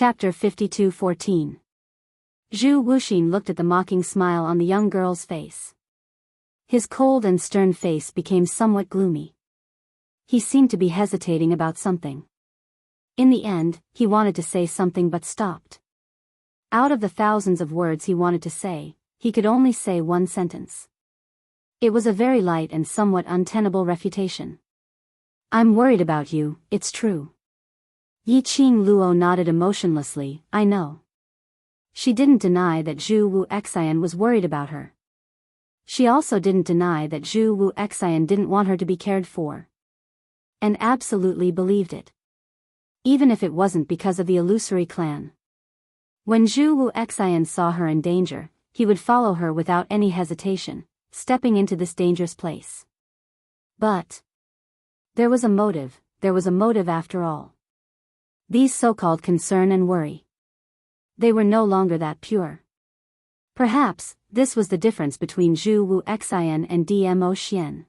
Chapter 52:14. Zhu Wuxin looked at the mocking smile on the young girl's face. His cold and stern face became somewhat gloomy. He seemed to be hesitating about something. In the end, he wanted to say something but stopped. Out of the thousands of words he wanted to say, he could only say one sentence. It was a very light and somewhat untenable refutation. "I'm worried about you, it's true." Yi Qing Luo nodded emotionlessly. "I know." She didn't deny that Zhu Wu Xian was worried about her. She also didn't deny that Zhu Wu Xian didn't want her to be cared for. And absolutely believed it. Even if it wasn't because of the illusory clan. When Zhu Wu Xian saw her in danger, he would follow her without any hesitation, stepping into this dangerous place. But there was a motive after all. These so-called concern and worry. They were no longer that pure. Perhaps, this was the difference between Zhu Wu Xian and Dmo Xian.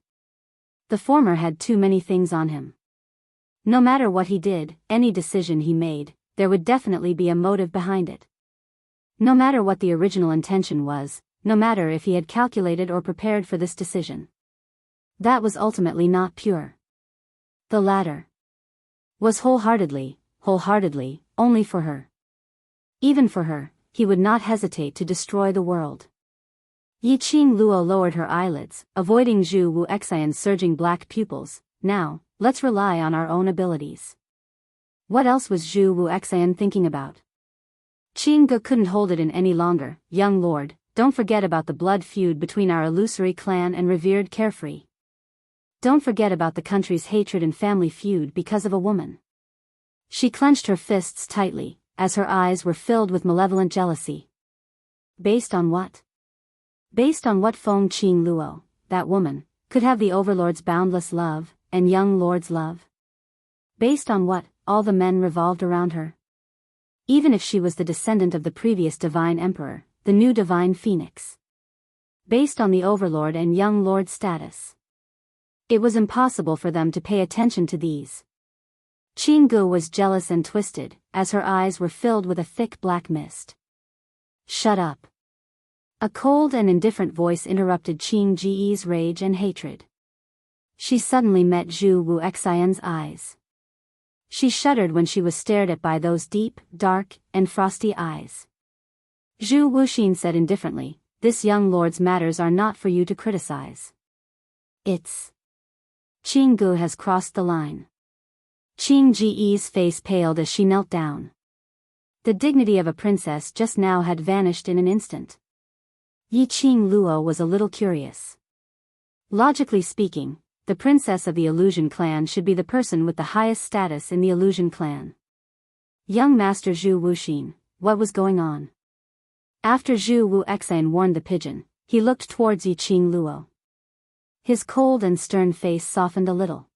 The former had too many things on him. No matter what he did, any decision he made, there would definitely be a motive behind it. No matter what the original intention was, no matter if he had calculated or prepared for this decision. That was ultimately not pure. The latter was wholeheartedly, only for her. Even for her, he would not hesitate to destroy the world. Yi Qing Luo lowered her eyelids, avoiding Zhu Wu Xian's surging black pupils. "Now, let's rely on our own abilities." What else was Zhu Wu Xian thinking about? Qing Ge couldn't hold it in any longer. "Young lord, don't forget about the blood feud between our illusory clan and revered Carefree. Don't forget about the country's hatred and family feud because of a woman." She clenched her fists tightly, as her eyes were filled with malevolent jealousy. Based on what? Based on what Feng Qing Luo, that woman, could have the Overlord's boundless love, and young lord's love? Based on what, all the men revolved around her? Even if she was the descendant of the previous divine emperor, the new divine phoenix. Based on the Overlord and young lord's status. It was impossible for them to pay attention to these. Qing Ge was jealous and twisted, as her eyes were filled with a thick black mist. "Shut up." A cold and indifferent voice interrupted Qing Ji's rage and hatred. She suddenly met Zhu Wu Xian's eyes. She shuddered when she was stared at by those deep, dark, and frosty eyes. Zhu Wuxin said indifferently, "This young lord's matters are not for you to criticize. It's Qing Ge has crossed the line." Qing Ji's face paled as she knelt down. The dignity of a princess just now had vanished in an instant. Yi Qing Luo was a little curious. Logically speaking, the princess of the Illusion clan should be the person with the highest status in the Illusion clan. Young Master Zhu Wuxin, what was going on? After Zhu Wu Xian warned the pigeon, he looked towards Yi Qing Luo. His cold and stern face softened a little.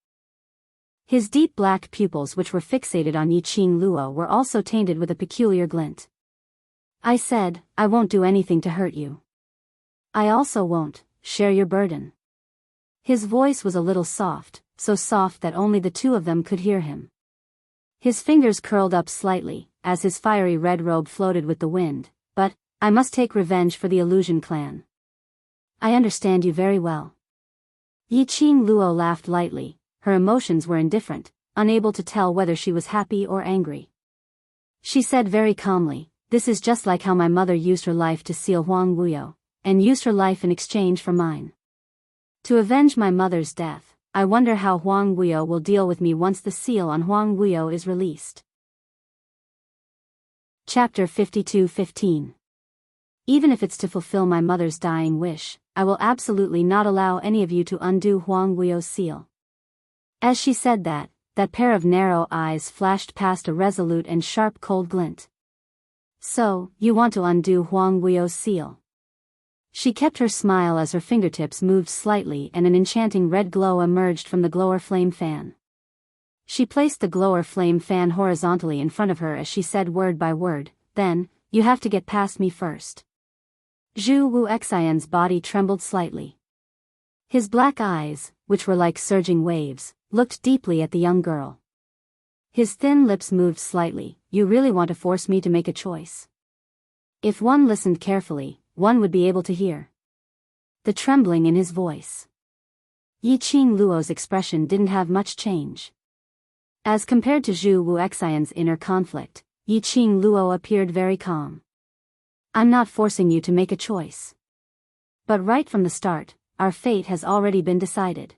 His deep black pupils, which were fixated on Yi Qing Luo, were also tainted with a peculiar glint. "I said, I won't do anything to hurt you. I also won't share your burden." His voice was a little soft, so soft that only the two of them could hear him. His fingers curled up slightly, as his fiery red robe floated with the wind. "But, I must take revenge for the Illusion clan." "I understand you very well." Yi Qing Luo laughed lightly. Her emotions were indifferent, unable to tell whether she was happy or angry. She said very calmly, "This is just like how my mother used her life to seal Huang Wuyo, and used her life in exchange for mine. To avenge my mother's death, I wonder how Huang Wuyo will deal with me once the seal on Huang Wuyo is released." Chapter 52:15. "Even if it's to fulfill my mother's dying wish, I will absolutely not allow any of you to undo Huang Wuyo's seal." As she said that, that pair of narrow eyes flashed past a resolute and sharp cold glint. "So, you want to undo Huang Wuyo's seal?" She kept her smile as her fingertips moved slightly and an enchanting red glow emerged from the glower flame fan. She placed the glower flame fan horizontally in front of her as she said word by word, "Then, you have to get past me first." Zhu Wu Xian's body trembled slightly. His black eyes, which were like surging waves, looked deeply at the young girl. His thin lips moved slightly. you really want to force me to make a choice? If one listened carefully, one would be able to hear the trembling in his voice. Yiqing Luo's expression didn't have much change. As compared to Zhu Wuxian's inner conflict, Yiqing Luo appeared very calm. I'm not forcing you to make a choice. But right from the start, our fate has already been decided.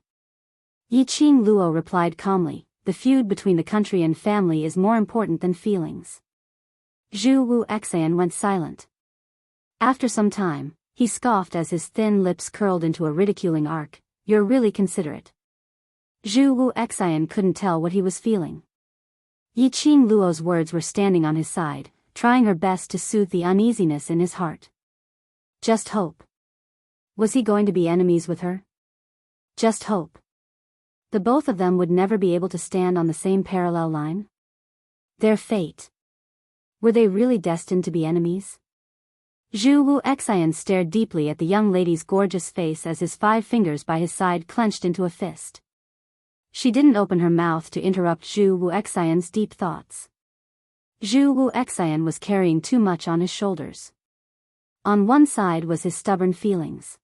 Yiqing Luo replied calmly, the feud between the country and family is more important than feelings. Zhu Wuxian went silent. After some time, he scoffed as his thin lips curled into a ridiculing arc, you're really considerate. Zhu Wuxian couldn't tell what he was feeling. Yiqing Luo's words were standing on his side, trying her best to soothe the uneasiness in his heart. Just hope. Was he going to be enemies with her? Just hope. The both of them would never be able to stand on the same parallel line? Their fate. Were they really destined to be enemies? Zhu Wuxian stared deeply at the young lady's gorgeous face as his 5 fingers by his side clenched into a fist. She didn't open her mouth to interrupt Zhu Wuxian's deep thoughts. Zhu Wuxian was carrying too much on his shoulders. On one side was his stubborn feelings.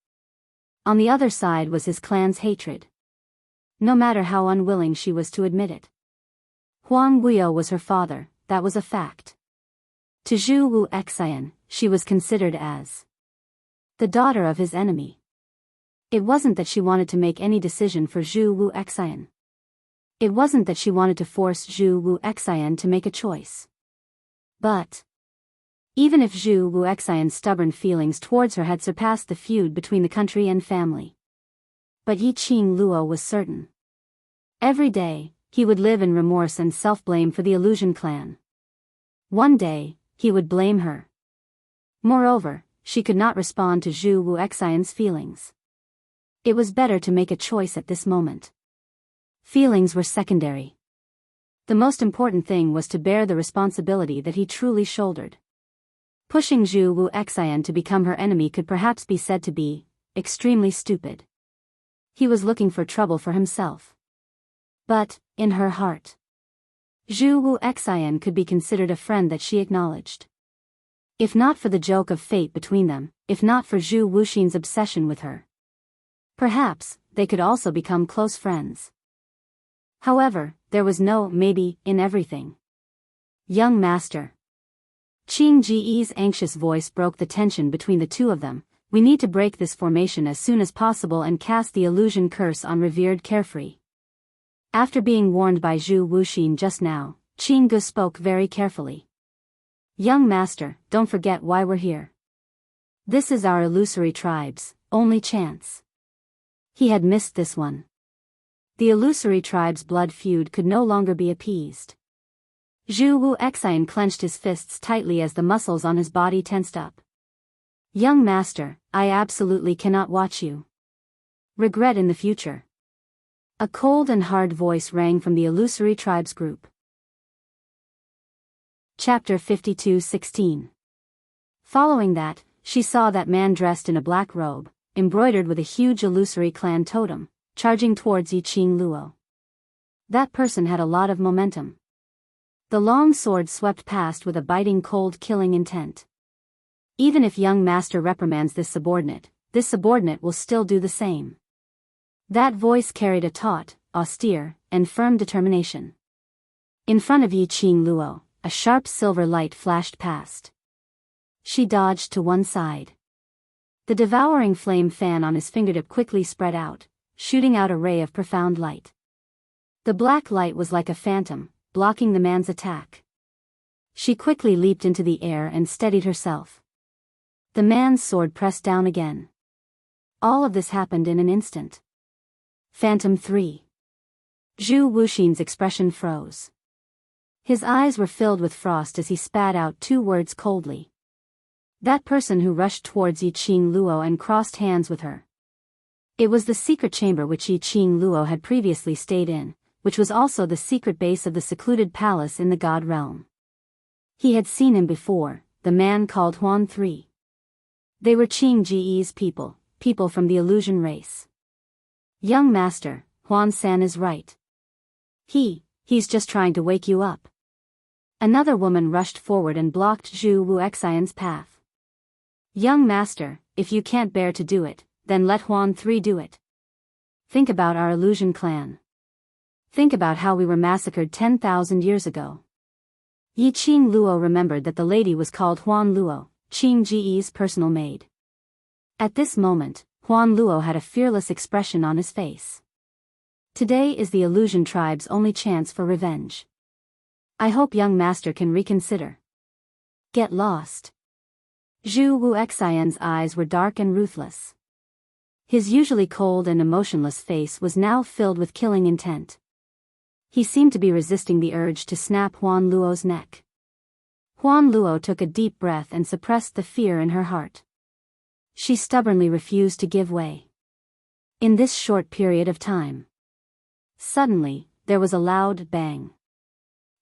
On the other side was his clan's hatred. No matter how unwilling she was to admit it. Huang Guiyou was her father, that was a fact. To Zhu Wuxian, she was considered as the daughter of his enemy. It wasn't that she wanted to make any decision for Zhu Wuxian. It wasn't that she wanted to force Zhu Wuxian to make a choice. But even if Zhu Wuxian's stubborn feelings towards her had surpassed the feud between the country and family. But Yiqing Luo was certain. Every day, he would live in remorse and self-blame for the illusion clan. One day, he would blame her. Moreover, she could not respond to Zhu Wuxian's feelings. It was better to make a choice at this moment. Feelings were secondary. The most important thing was to bear the responsibility that he truly shouldered. Pushing Zhu Wuxian to become her enemy could perhaps be said to be extremely stupid. He was looking for trouble for himself. But, in her heart, Zhu Wuxian could be considered a friend that she acknowledged. If not for the joke of fate between them, if not for Zhu Wuxin's obsession with her, perhaps they could also become close friends. However, there was no maybe in everything. Young master. Qing Ji's anxious voice broke the tension between the two of them. We need to break this formation as soon as possible and cast the illusion curse on revered Carefree. After being warned by Zhu Wuxin just now, Qing Gu spoke very carefully. Young master, don't forget why we're here. This is our illusory tribe's only chance. He had missed this one. The illusory tribe's blood feud could no longer be appeased. Zhu Wuxian clenched his fists tightly as the muscles on his body tensed up. Young master, I absolutely cannot watch you regret in the future. A cold and hard voice rang from the illusory tribe's group. Chapter 52:16. Following that, she saw that man dressed in a black robe, embroidered with a huge illusory clan totem, charging towards Yiqing Luo. That person had a lot of momentum. The long sword swept past with a biting cold killing intent. Even if young master reprimands this subordinate will still do the same. That voice carried a taut, austere, and firm determination. In front of Yiqing Luo, a sharp silver light flashed past. She dodged to one side. The devouring flame fan on his fingertip quickly spread out, shooting out a ray of profound light. The black light was like a phantom, blocking the man's attack. She quickly leaped into the air and steadied herself. The man's sword pressed down again. All of this happened in an instant. Phantom 3. Zhu Wuxin's expression froze. His eyes were filled with frost as he spat out 2 words coldly. That person who rushed towards Yiqing Luo and crossed hands with her. It was the secret chamber which Yiqing Luo had previously stayed in, which was also the secret base of the secluded palace in the God realm. He had seen him before, the man called Huan 3. They were Qing Ji's people from the illusion race. Young master, Huan San is right. He's just trying to wake you up. Another woman rushed forward and blocked Zhu Wuxian's path. Young master, if you can't bear to do it, then let Huan 3 do it. Think about our illusion clan. Think about how we were massacred 10,000 years ago. Yi Qing Luo remembered that the lady was called Huan Luo, Qing Ji's personal maid. At this moment, Huan Luo had a fearless expression on his face. Today is the illusion tribe's only chance for revenge. I hope young master can reconsider. Get lost. Zhu Wuxian's eyes were dark and ruthless. His usually cold and emotionless face was now filled with killing intent. He seemed to be resisting the urge to snap Huan Luo's neck. Huan Luo took a deep breath and suppressed the fear in her heart. She stubbornly refused to give way. In this short period of time. Suddenly, there was a loud bang.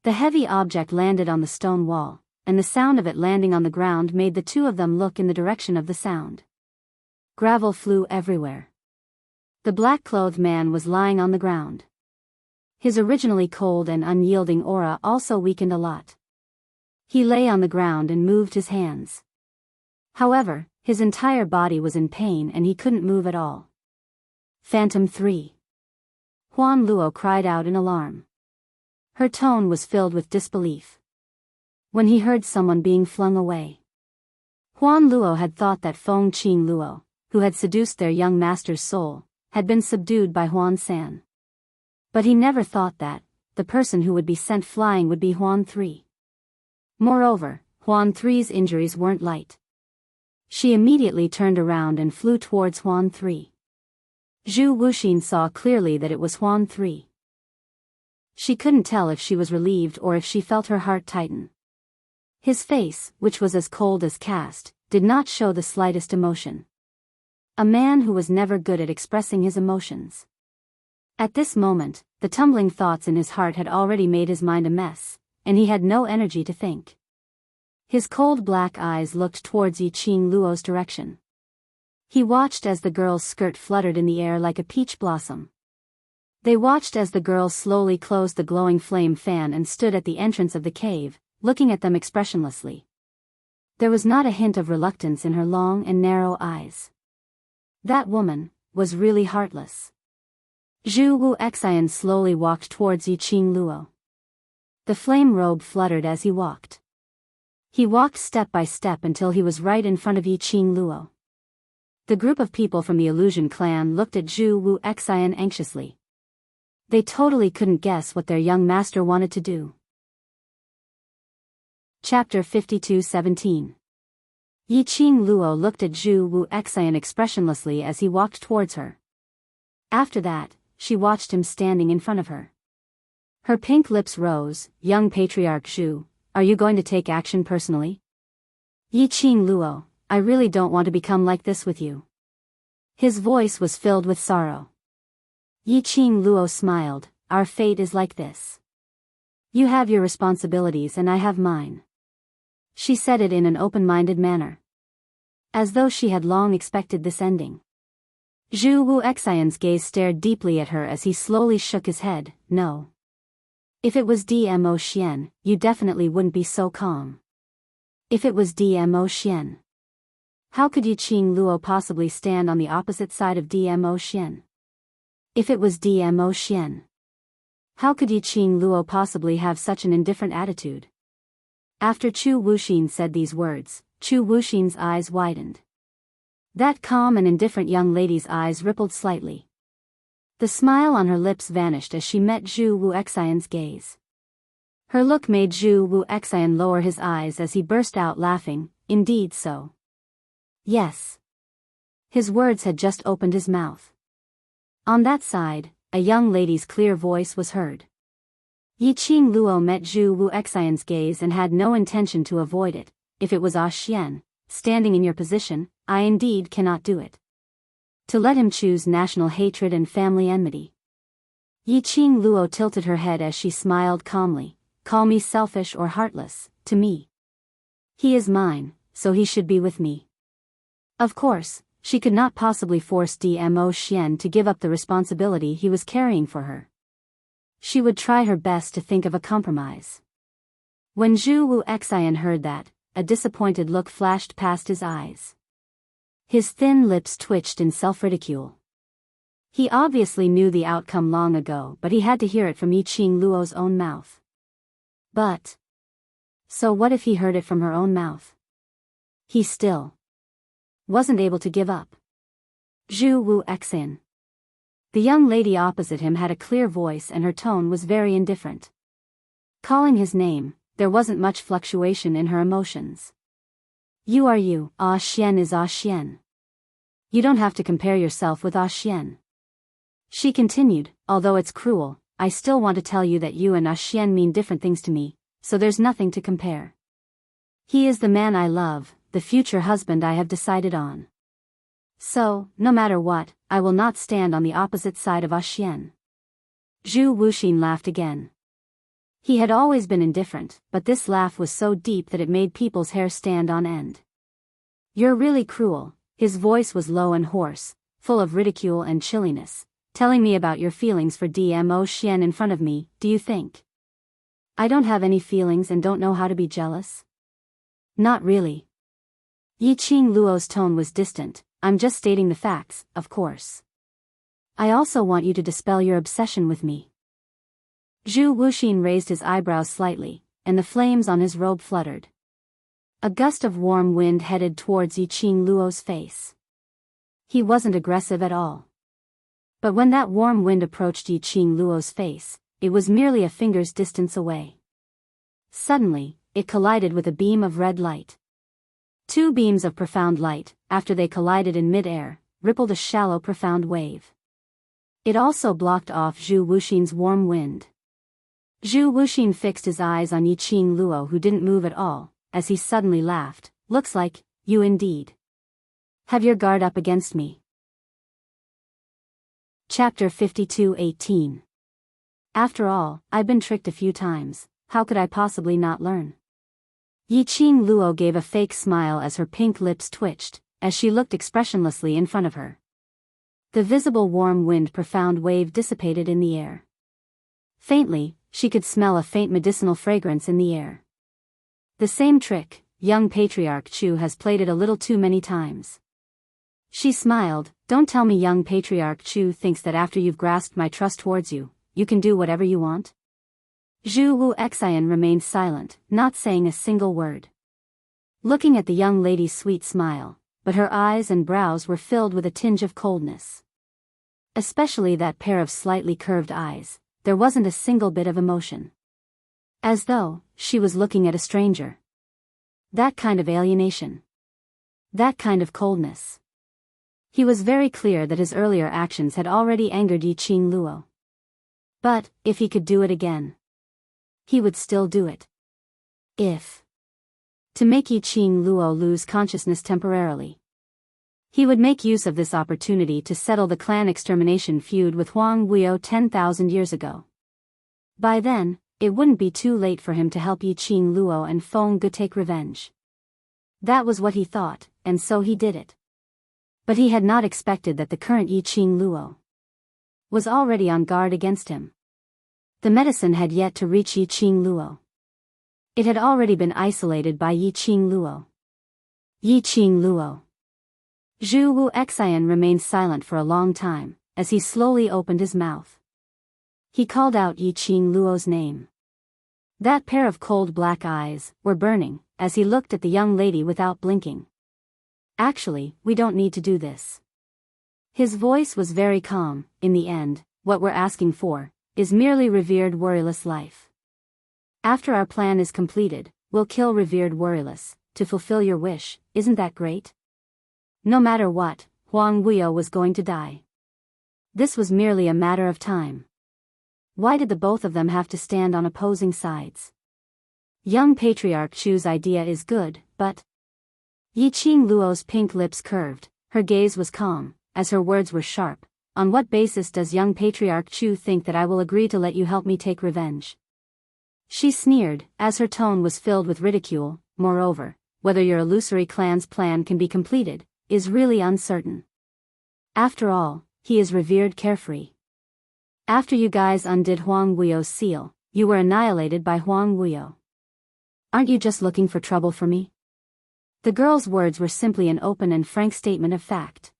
The heavy object landed on the stone wall, and the sound of it landing on the ground made the two of them look in the direction of the sound. Gravel flew everywhere. The black-clothed man was lying on the ground. His originally cold and unyielding aura also weakened a lot. He lay on the ground and moved his hands. However, his entire body was in pain and he couldn't move at all. Phantom 3. Huan Luo cried out in alarm. Her tone was filled with disbelief. When he heard someone being flung away. Huan Luo had thought that Feng Qing Luo, who had seduced their young master's soul, had been subdued by Huan San. But he never thought that the person who would be sent flying would be Huan 3. Moreover, Huan 3's injuries weren't light. She immediately turned around and flew towards Huan 3. Zhu Wuxin saw clearly that it was Huan 3. She couldn't tell if she was relieved or if she felt her heart tighten. His face, which was as cold as cast, did not show the slightest emotion. A man who was never good at expressing his emotions. At this moment, the tumbling thoughts in his heart had already made his mind a mess, and he had no energy to think. His cold black eyes looked towards Yi Qing Luo's direction. He watched as the girl's skirt fluttered in the air like a peach blossom. They watched as the girl slowly closed the glowing flame fan and stood at the entrance of the cave, looking at them expressionlessly. There was not a hint of reluctance in her long and narrow eyes. That woman was really heartless. Zhu Wuxian slowly walked towards Yi Qing Luo. The flame robe fluttered as he walked. He walked step by step until he was right in front of Yi Qing Luo. The group of people from the illusion clan looked at Zhu Wuxian anxiously. They totally couldn't guess what their young master wanted to do. Chapter 52:17. Yi Qing Luo looked at Zhu Wuxian expressionlessly as he walked towards her. After that, she watched him standing in front of her. Her pink lips rose. Young Patriarch Zhu, are you going to take action personally? Yi Qing Luo, I really don't want to become like this with you. His voice was filled with sorrow. Yi Qing Luo smiled, our fate is like this. You have your responsibilities and I have mine. She said it in an open-minded manner. As though she had long expected this ending. Zhu Wuxian's gaze stared deeply at her as he slowly shook his head, no. If it was Dmo Xian, you definitely wouldn't be so calm. If it was Dmo Xian. How could Yi Qing Luo possibly stand on the opposite side of Dmo Xian? If it was Dmo Xian. How could Yi Qing Luo possibly have such an indifferent attitude? After Chu Wuxin said these words, Chu Wuxin's eyes widened. That calm and indifferent young lady's eyes rippled slightly. The smile on her lips vanished as she met Zhu Wuxian's gaze. Her look made Zhu Wuxian lower his eyes as he burst out laughing, indeed so. Yes. His words had just opened his mouth. On that side, a young lady's clear voice was heard. Yi Qing Luo met Zhu Wuxian's gaze and had no intention to avoid it. If it was Ah Xian, standing in your position, I indeed cannot do it. To let him choose national hatred and family enmity. Yi Qing Luo tilted her head as she smiled calmly. Call me selfish or heartless, to me. He is mine, so he should be with me. Of course, she could not possibly force Dmo Xian to give up the responsibility he was carrying for her. She would try her best to think of a compromise. When Zhu Wu Xian heard that, a disappointed look flashed past his eyes. His thin lips twitched in self-ridicule. He obviously knew the outcome long ago, but he had to hear it from Yiqing Luo's own mouth. But so what if he heard it from her own mouth? He still wasn't able to give up. Zhu Wu Xian. The young lady opposite him had a clear voice and her tone was very indifferent. Calling his name, there wasn't much fluctuation in her emotions. You are you, Ah Xian is Ah Xian. You don't have to compare yourself with Ah Xian. She continued, although it's cruel, I still want to tell you that you and Ah Xian mean different things to me, so there's nothing to compare. He is the man I love, the future husband I have decided on. So, no matter what, I will not stand on the opposite side of Ah Xian. Zhu Wuxin laughed again. He had always been indifferent, but this laugh was so deep that it made people's hair stand on end. You're really cruel. His voice was low and hoarse, full of ridicule and chilliness. Telling me about your feelings for Dmo Xian in front of me, do you think I don't have any feelings and don't know how to be jealous? Not really. Yiqing Luo's tone was distant. I'm just stating the facts, of course. I also want you to dispel your obsession with me. Zhu Wuxin raised his eyebrows slightly, and the flames on his robe fluttered. A gust of warm wind headed towards Yiqing Luo's face. He wasn't aggressive at all. But when that warm wind approached Yiqing Luo's face, it was merely a finger's distance away. Suddenly, it collided with a beam of red light. Two beams of profound light, after they collided in mid-air, rippled a shallow profound wave. It also blocked off Zhu Wuxin's warm wind. Zhu Wuxin fixed his eyes on Yiqing Luo, who didn't move at all, as he suddenly laughed. Looks like, you indeed have your guard up against me. Chapter 52:18. After all, I've been tricked a few times, how could I possibly not learn? Yiqing Luo gave a fake smile as her pink lips twitched, as she looked expressionlessly in front of her. The visible warm wind profound wave dissipated in the air. Faintly, she could smell a faint medicinal fragrance in the air. The same trick, young Patriarch Chu has played it a little too many times. She smiled. Don't tell me young Patriarch Chu thinks that after you've grasped my trust towards you, you can do whatever you want? Zhu Wu Xian remained silent, not saying a single word. Looking at the young lady's sweet smile, but her eyes and brows were filled with a tinge of coldness. Especially that pair of slightly curved eyes, there wasn't a single bit of emotion. As though she was looking at a stranger. That kind of alienation. That kind of coldness. He was very clear that his earlier actions had already angered Yiqing Luo. But, if he could do it again, he would still do it. If to make Yiqing Luo lose consciousness temporarily, he would make use of this opportunity to settle the clan extermination feud with Huang Guiyou 10,000 years ago. By then, it wouldn't be too late for him to help Yiqing Luo and Feng Gu take revenge. That was what he thought, and so he did it. But he had not expected that the current Yiqing Luo was already on guard against him. The medicine had yet to reach Yiqing Luo. It had already been isolated by Yiqing Luo. Yiqing Luo. Zhu Wu Xian remained silent for a long time, as he slowly opened his mouth. He called out Yiqing Luo's name. That pair of cold black eyes were burning, as he looked at the young lady without blinking. Actually, we don't need to do this. His voice was very calm. In the end, what we're asking for is merely revered worryless life. After our plan is completed, we'll kill revered worryless, to fulfill your wish. Isn't that great? No matter what, Huang Guiyou was going to die. This was merely a matter of time. Why did the both of them have to stand on opposing sides? Young Patriarch Chu's idea is good, but Yiqing Luo's pink lips curved, her gaze was calm, as her words were sharp. On what basis does young Patriarch Chu think that I will agree to let you help me take revenge? She sneered, as her tone was filled with ridicule. Moreover, whether your illusory clan's plan can be completed is really uncertain. After all, he is revered carefree. After you guys undid Huang Guiyou's seal, you were annihilated by Huang Guiyou. Aren't you just looking for trouble for me? The girl's words were simply an open and frank statement of fact.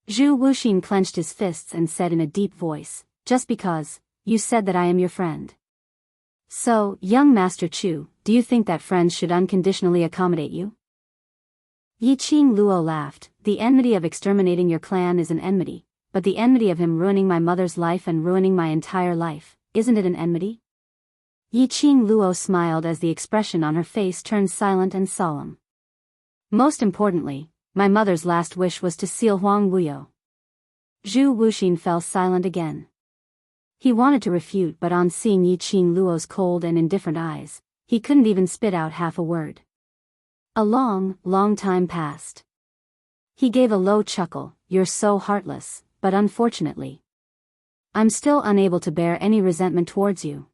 Zhu Wuxin clenched his fists and said in a deep voice, just because, you said that I am your friend. So, young Master Chu, do you think that friends should unconditionally accommodate you? Yi Qing Luo laughed, the enmity of exterminating your clan is an enmity, but the enmity of him ruining my mother's life and ruining my entire life, isn't it an enmity? Yi Qing Luo smiled as the expression on her face turned silent and solemn. Most importantly, my mother's last wish was to seal Huang Wuyo. Zhu Wuxin fell silent again. He wanted to refute, but on seeing Yi Qing Luo's cold and indifferent eyes, he couldn't even spit out half a word. A long, long time passed. He gave a low chuckle, you're so heartless, but unfortunately, I'm still unable to bear any resentment towards you.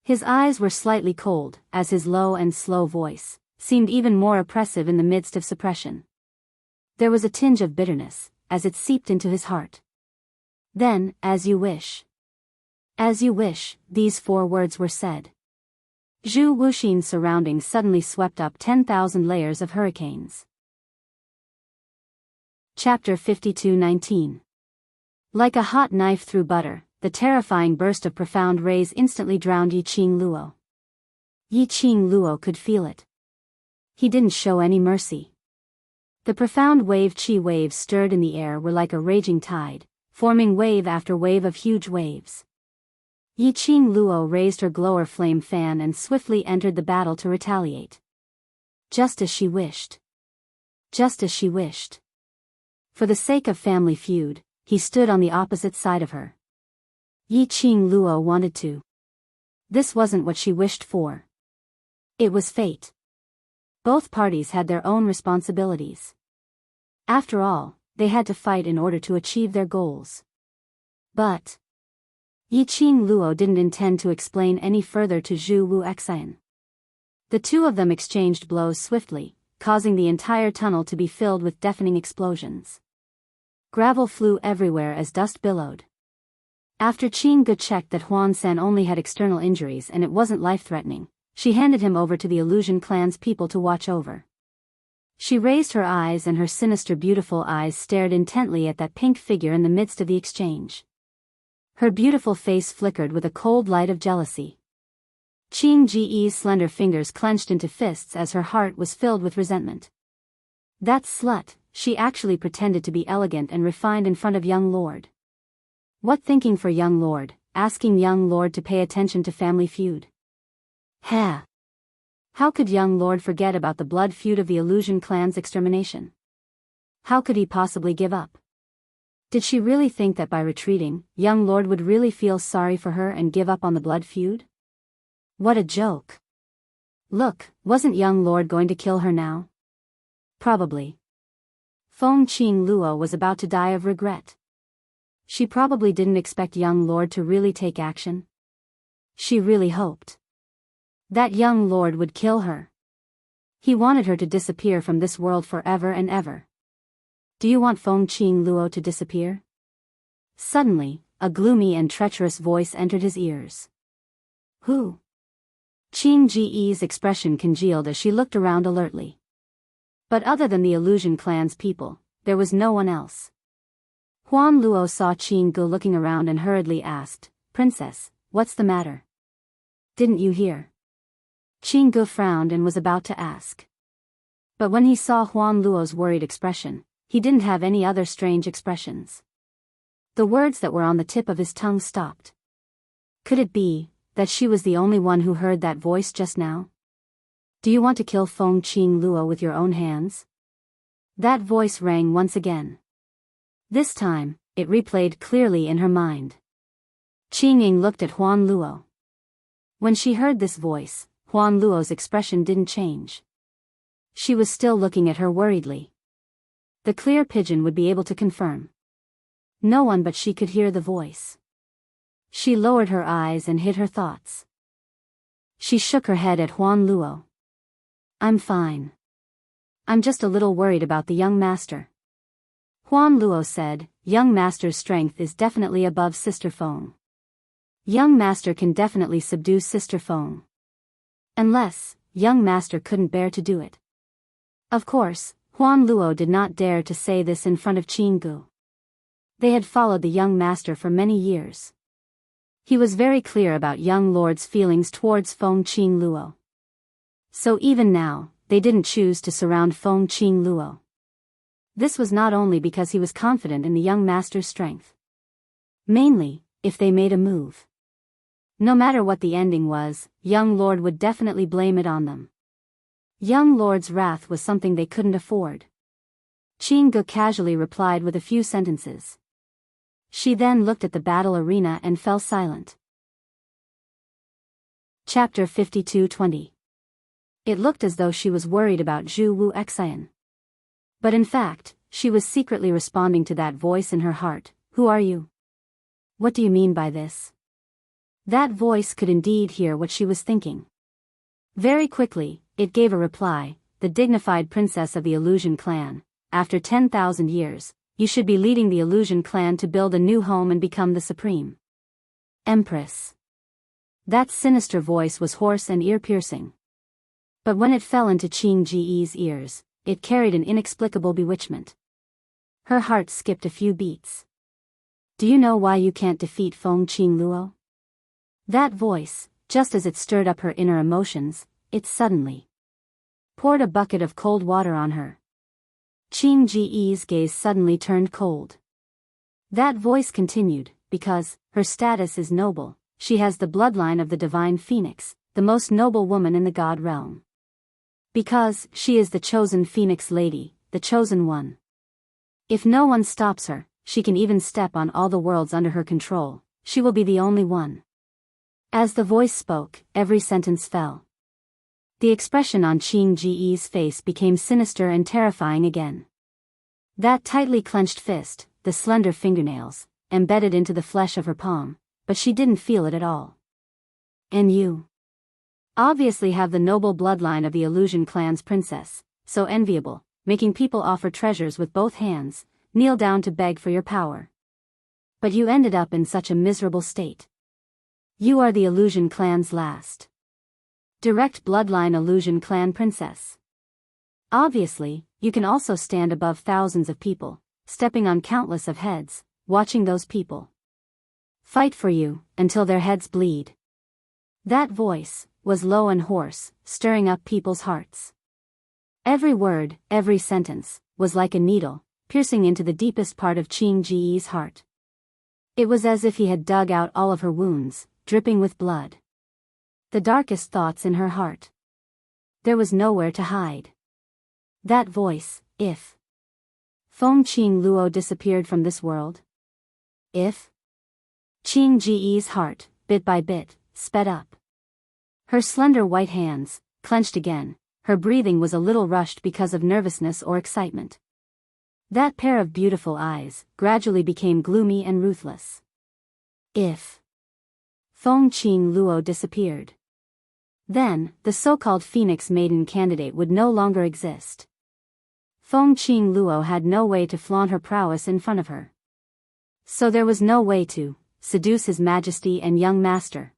His eyes were slightly cold, as his low and slow voice seemed even more oppressive in the midst of suppression. There was a tinge of bitterness, as it seeped into his heart. Then, as you wish. As you wish, these 4 words were said. Zhu Wuxin's surroundings suddenly swept up 10,000 layers of hurricanes. Chapter 52:19. Like a hot knife through butter, the terrifying burst of profound rays instantly drowned Yi Qing Luo. Yi Qing Luo could feel it. He didn't show any mercy. The profound chi waves stirred in the air were like a raging tide, forming wave after wave of huge waves. Yi Qing Luo raised her glower flame fan and swiftly entered the battle to retaliate. Just as she wished. Just as she wished. For the sake of family feud, he stood on the opposite side of her. Yi Qing Luo wanted to. This wasn't what she wished for. It was fate. Both parties had their own responsibilities. After all, they had to fight in order to achieve their goals. But Yi Qing Luo didn't intend to explain any further to Zhu Wuxian. The two of them exchanged blows swiftly, causing the entire tunnel to be filled with deafening explosions. Gravel flew everywhere as dust billowed. After Qing Ge checked that Huan San only had external injuries and it wasn't life-threatening, she handed him over to the Illusion Clan's people to watch over. She raised her eyes and her sinister beautiful eyes stared intently at that pink figure in the midst of the exchange. Her beautiful face flickered with a cold light of jealousy. Qing Ji's slender fingers clenched into fists as her heart was filled with resentment. That slut, she actually pretended to be elegant and refined in front of young lord. What thinking for young lord, asking young lord to pay attention to family feud. How could young lord forget about the blood feud of the Illusion Clan's extermination? How could he possibly give up? Did she really think that by retreating, young lord would really feel sorry for her and give up on the blood feud? What a joke. Look, wasn't young lord going to kill her now? Probably. Feng Qing Luo was about to die of regret. She probably didn't expect young lord to really take action. She really hoped that young lord would kill her. He wanted her to disappear from this world forever and ever. Do you want Feng Qing Luo to disappear? Suddenly, a gloomy and treacherous voice entered his ears. Who? Qing Ji's expression congealed as she looked around alertly. But other than the Illusion Clan's people, there was no one else. Huan Luo saw Qing Ge looking around and hurriedly asked, Princess, what's the matter? Didn't you hear? Qing Ge frowned and was about to ask. But when he saw Huan Luo's worried expression, he didn't have any other strange expressions. The words that were on the tip of his tongue stopped. Could it be that she was the only one who heard that voice just now? Do you want to kill Feng Qing Luo with your own hands? That voice rang once again. This time, it replayed clearly in her mind. Qing Ying looked at Huan Luo. When she heard this voice, Huan Luo's expression didn't change. She was still looking at her worriedly. The clear pigeon would be able to confirm. No one but she could hear the voice. She lowered her eyes and hid her thoughts. She shook her head at Huan Luo. I'm fine. I'm just a little worried about the young master. Huan Luo said, young master's strength is definitely above Sister Feng. Young master can definitely subdue Sister Feng. Unless, young master couldn't bear to do it. Of course, Huang Luo did not dare to say this in front of Qing Gu. They had followed the young master for many years. He was very clear about young lord's feelings towards Feng Qing Luo. So even now, they didn't choose to surround Feng Qing Luo. This was not only because he was confident in the young master's strength. Mainly, if they made a move. No matter what the ending was, young lord would definitely blame it on them. Young lord's wrath was something they couldn't afford. Qing Gu casually replied with a few sentences. She then looked at the battle arena and fell silent. Chapter 52:20. It looked as though she was worried about Zhu Wu Xian. But in fact, she was secretly responding to that voice in her heart. Who are you? What do you mean by this? That voice could indeed hear what she was thinking. Very quickly, it gave a reply, the dignified princess of the Illusion clan. After 10,000 years, you should be leading the Illusion clan to build a new home and become the supreme Empress. That sinister voice was hoarse and ear-piercing. But when it fell into Qing Ji's ears, it carried an inexplicable bewitchment. Her heart skipped a few beats. Do you know why you can't defeat Feng Qing Luo? That voice, just as it stirred up her inner emotions, it suddenly poured a bucket of cold water on her. Qing Ji's gaze suddenly turned cold. That voice continued, because her status is noble, she has the bloodline of the divine phoenix, the most noble woman in the god realm. Because she is the chosen phoenix lady, the chosen one. If no one stops her, she can even step on all the worlds under her control, she will be the only one. As the voice spoke, every sentence fell. The expression on Qing Ji's face became sinister and terrifying again. That tightly clenched fist, the slender fingernails, embedded into the flesh of her palm, but she didn't feel it at all. And you obviously have the noble bloodline of the Illusion clan's princess, so enviable, making people offer treasures with both hands, kneel down to beg for your power. But you ended up in such a miserable state. You are the Illusion clan's last direct bloodline Illusion clan princess. Obviously, you can also stand above thousands of people, stepping on countless of heads, watching those people fight for you, until their heads bleed. That voice was low and hoarse, stirring up people's hearts. Every word, every sentence, was like a needle, piercing into the deepest part of Qing Ji's heart. It was as if he had dug out all of her wounds, dripping with blood. The darkest thoughts in her heart. There was nowhere to hide. That voice, if Feng Qing Luo disappeared from this world? If Qing Ji's heart, bit by bit, sped up. Her slender white hands, clenched again, her breathing was a little rushed because of nervousness or excitement. That pair of beautiful eyes, gradually became gloomy and ruthless. If Feng Qing Luo disappeared, then, the so-called Phoenix Maiden candidate would no longer exist. Feng Qing Luo had no way to flaunt her prowess in front of her. So there was no way to seduce His Majesty and young master.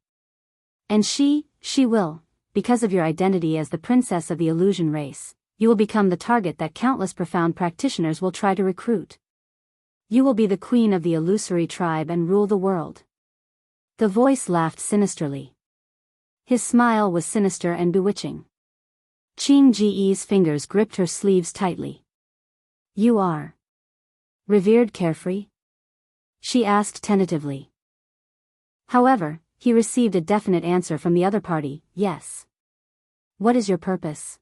And she will, because of your identity as the princess of the Illusion race, you will become the target that countless profound practitioners will try to recruit. You will be the queen of the illusory tribe and rule the world. The voice laughed sinisterly. His smile was sinister and bewitching. Qing Ji's fingers gripped her sleeves tightly. You are revered carefree? She asked tentatively. However, he received a definite answer from the other party, yes. What is your purpose?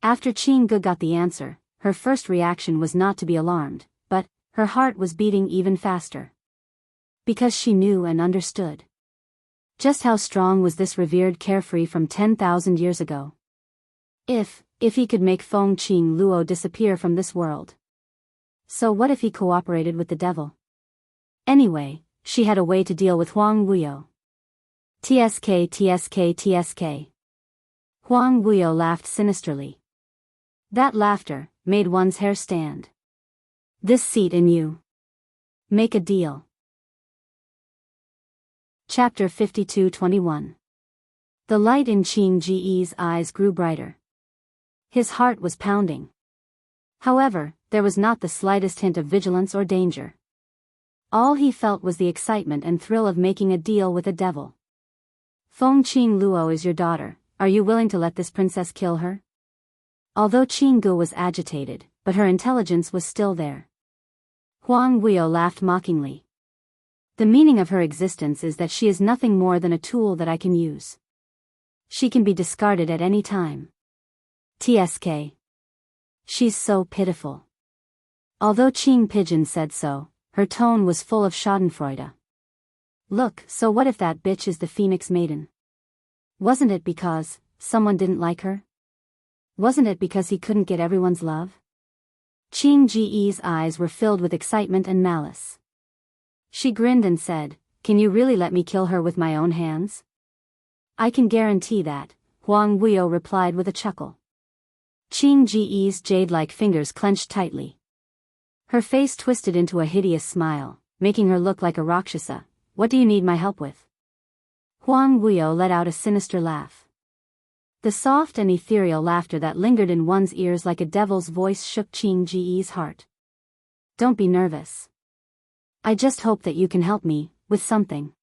After Qing Gu got the answer, her first reaction was not to be alarmed, but her heart was beating even faster. Because she knew and understood just how strong was this revered carefree from 10,000 years ago. If he could make Feng Qing Luo disappear from this world. So what if he cooperated with the devil? Anyway, she had a way to deal with Huang Wuyo. TSK. Huang Wuyo laughed sinisterly. That laughter made one's hair stand. This seat and you make a deal. Chapter 52:21. The light in Qing Ji's eyes grew brighter. His heart was pounding. However, there was not the slightest hint of vigilance or danger. All he felt was the excitement and thrill of making a deal with a devil. Feng Qing Luo is your daughter, are you willing to let this princess kill her? Although Qing Gu was agitated, but her intelligence was still there. Huang Guiyou laughed mockingly. The meaning of her existence is that she is nothing more than a tool that I can use. She can be discarded at any time. TSK. She's so pitiful. Although Qing Pigeon said so, her tone was full of schadenfreude. Look, so what if that bitch is the Phoenix Maiden? Wasn't it because someone didn't like her? Wasn't it because he couldn't get everyone's love? Qing Ji's eyes were filled with excitement and malice. She grinned and said, "Can you really let me kill her with my own hands?" "I can guarantee that," Huang Guiyou replied with a chuckle. Qing Ji's jade-like fingers clenched tightly. Her face twisted into a hideous smile, making her look like a rakshasa. "What do you need my help with?" Huang Guiyou let out a sinister laugh. The soft and ethereal laughter that lingered in one's ears like a devil's voice shook Qing Ji's heart. "Don't be nervous. I just hope that you can help me with something."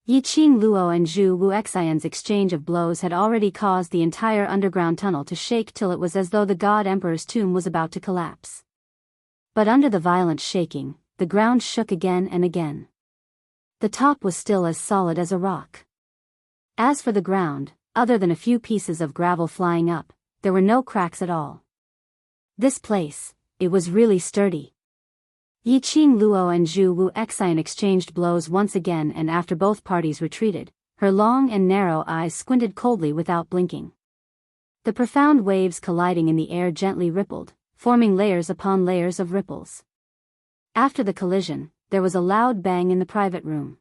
Yi Qing Luo and Zhu Wuxian's exchange of blows had already caused the entire underground tunnel to shake till it was as though the God Emperor's tomb was about to collapse. But under the violent shaking, the ground shook again and again. The top was still as solid as a rock. As for the ground, other than a few pieces of gravel flying up, there were no cracks at all. This place, it was really sturdy. Yi Qing Luo and Zhu Wuxian exchanged blows once again, and after both parties retreated, her long and narrow eyes squinted coldly without blinking. The profound waves colliding in the air gently rippled, forming layers upon layers of ripples. After the collision, there was a loud bang in the private room.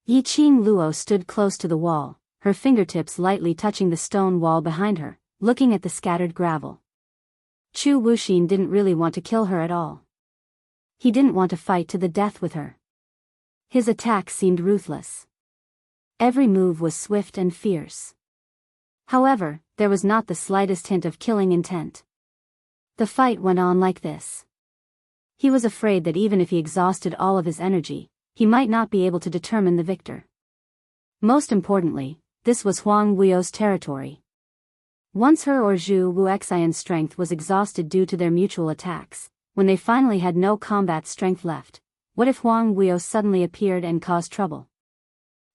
Yi Qing Luo stood close to the wall, her fingertips lightly touching the stone wall behind her, looking at the scattered gravel. Chu Wuxin didn't really want to kill her at all. He didn't want to fight to the death with her. His attack seemed ruthless. Every move was swift and fierce. However, there was not the slightest hint of killing intent. The fight went on like this. He was afraid that even if he exhausted all of his energy, he might not be able to determine the victor. Most importantly, this was Huang Guiyou's territory. Once her or Zhu Wuxian's strength was exhausted due to their mutual attacks, when they finally had no combat strength left, what if Huang Guiyou suddenly appeared and caused trouble?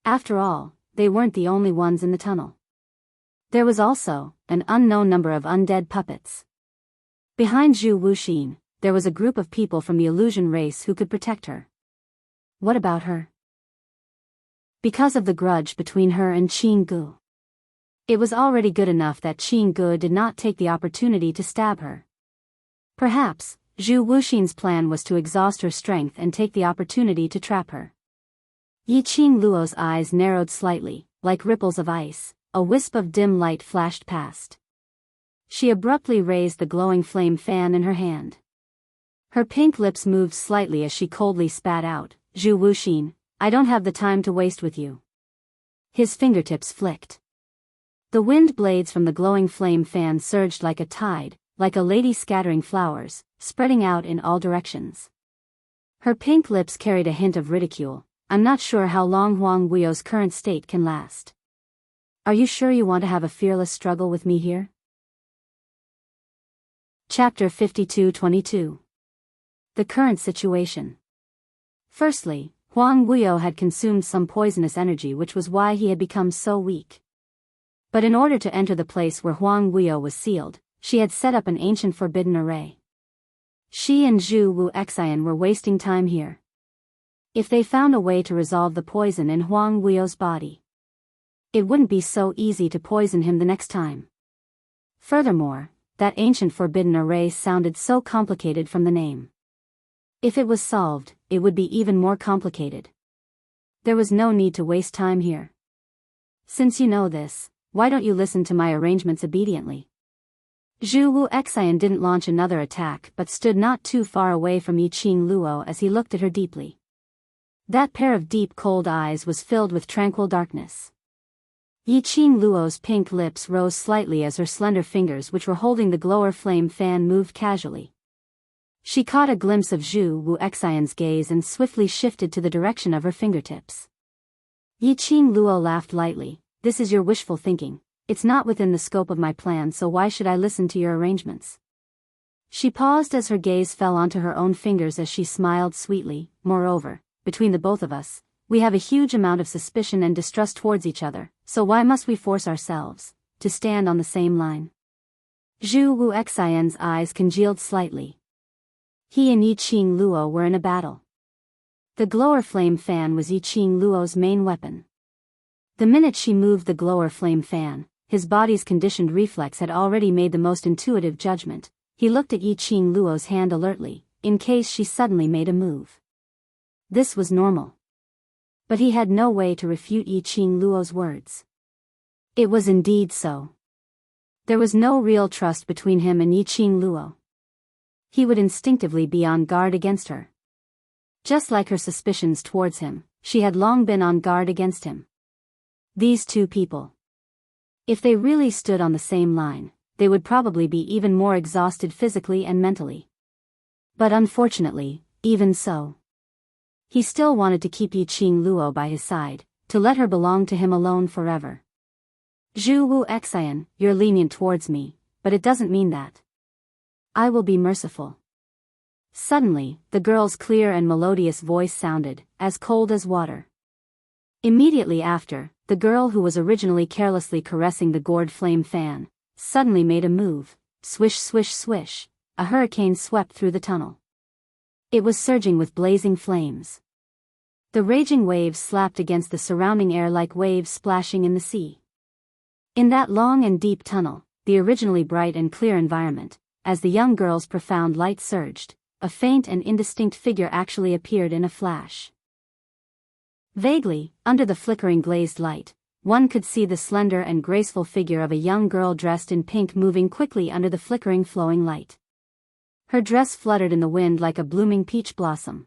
After all, they weren't the only ones in the tunnel. There was also an unknown number of undead puppets. Behind Zhu Wuxin, there was a group of people from the illusion race who could protect her. What about her? Because of the grudge between her and Qing Gu. It was already good enough that Qing Gu did not take the opportunity to stab her. Perhaps, Zhu Wuxin's plan was to exhaust her strength and take the opportunity to trap her. Yi Qing Luo's eyes narrowed slightly, like ripples of ice, a wisp of dim light flashed past. She abruptly raised the glowing flame fan in her hand. Her pink lips moved slightly as she coldly spat out, "Zhu Wuxin, I don't have the time to waste with you." His fingertips flicked. The wind blades from the glowing flame fan surged like a tide, like a lady scattering flowers, spreading out in all directions. Her pink lips carried a hint of ridicule. "I'm not sure how long Huang Guiyou's current state can last. Are you sure you want to have a fearless struggle with me here?" Chapter 52-22. The current situation. Firstly, Huang Guiyou had consumed some poisonous energy, which was why he had become so weak. But in order to enter the place where Huang Guiyou was sealed, she had set up an ancient forbidden array. She and Zhu Wuxian were wasting time here. If they found a way to resolve the poison in Huang Guiyou's body, it wouldn't be so easy to poison him the next time. Furthermore, that ancient forbidden array sounded so complicated from the name. If it was solved, it would be even more complicated. There was no need to waste time here. Since you know this, why don't you listen to my arrangements obediently? Zhu Wuxian didn't launch another attack but stood not too far away from Yi Qing Luo as he looked at her deeply. That pair of deep cold eyes was filled with tranquil darkness. Yi Qing Luo's pink lips rose slightly as her slender fingers which were holding the glower flame fan moved casually. She caught a glimpse of Zhu Wu Xian's gaze and swiftly shifted to the direction of her fingertips. Yi Qing Luo laughed lightly. This is your wishful thinking. It's not within the scope of my plan, so why should I listen to your arrangements? She paused as her gaze fell onto her own fingers as she smiled sweetly. Moreover, between the both of us, we have a huge amount of suspicion and distrust towards each other, so why must we force ourselves to stand on the same line? Zhu Wu Xian's eyes congealed slightly. He and Yi Qing Luo were in a battle. The glower flame fan was Yi Qing Luo's main weapon. The minute she moved the glower flame fan, his body's conditioned reflex had already made the most intuitive judgment. He looked at Yi Qing Luo's hand alertly, in case she suddenly made a move. This was normal. But he had no way to refute Yi Qing Luo's words. It was indeed so. There was no real trust between him and Yi Qing Luo. He would instinctively be on guard against her. Just like her suspicions towards him, she had long been on guard against him. These two people. If they really stood on the same line, they would probably be even more exhausted physically and mentally. But unfortunately, even so, he still wanted to keep Yi Qing Luo by his side, to let her belong to him alone forever. Zhu Wu Xian, you're lenient towards me, but it doesn't mean that I will be merciful. Suddenly, the girl's clear and melodious voice sounded, as cold as water. Immediately after, the girl who was originally carelessly caressing the gourd flame fan, suddenly made a move. Swish swish swish, a hurricane swept through the tunnel. It was surging with blazing flames. The raging waves slapped against the surrounding air like waves splashing in the sea. In that long and deep tunnel, the originally bright and clear environment, as the young girl's profound light surged, a faint and indistinct figure actually appeared in a flash. Vaguely, under the flickering glazed light, one could see the slender and graceful figure of a young girl dressed in pink moving quickly under the flickering flowing light. Her dress fluttered in the wind like a blooming peach blossom.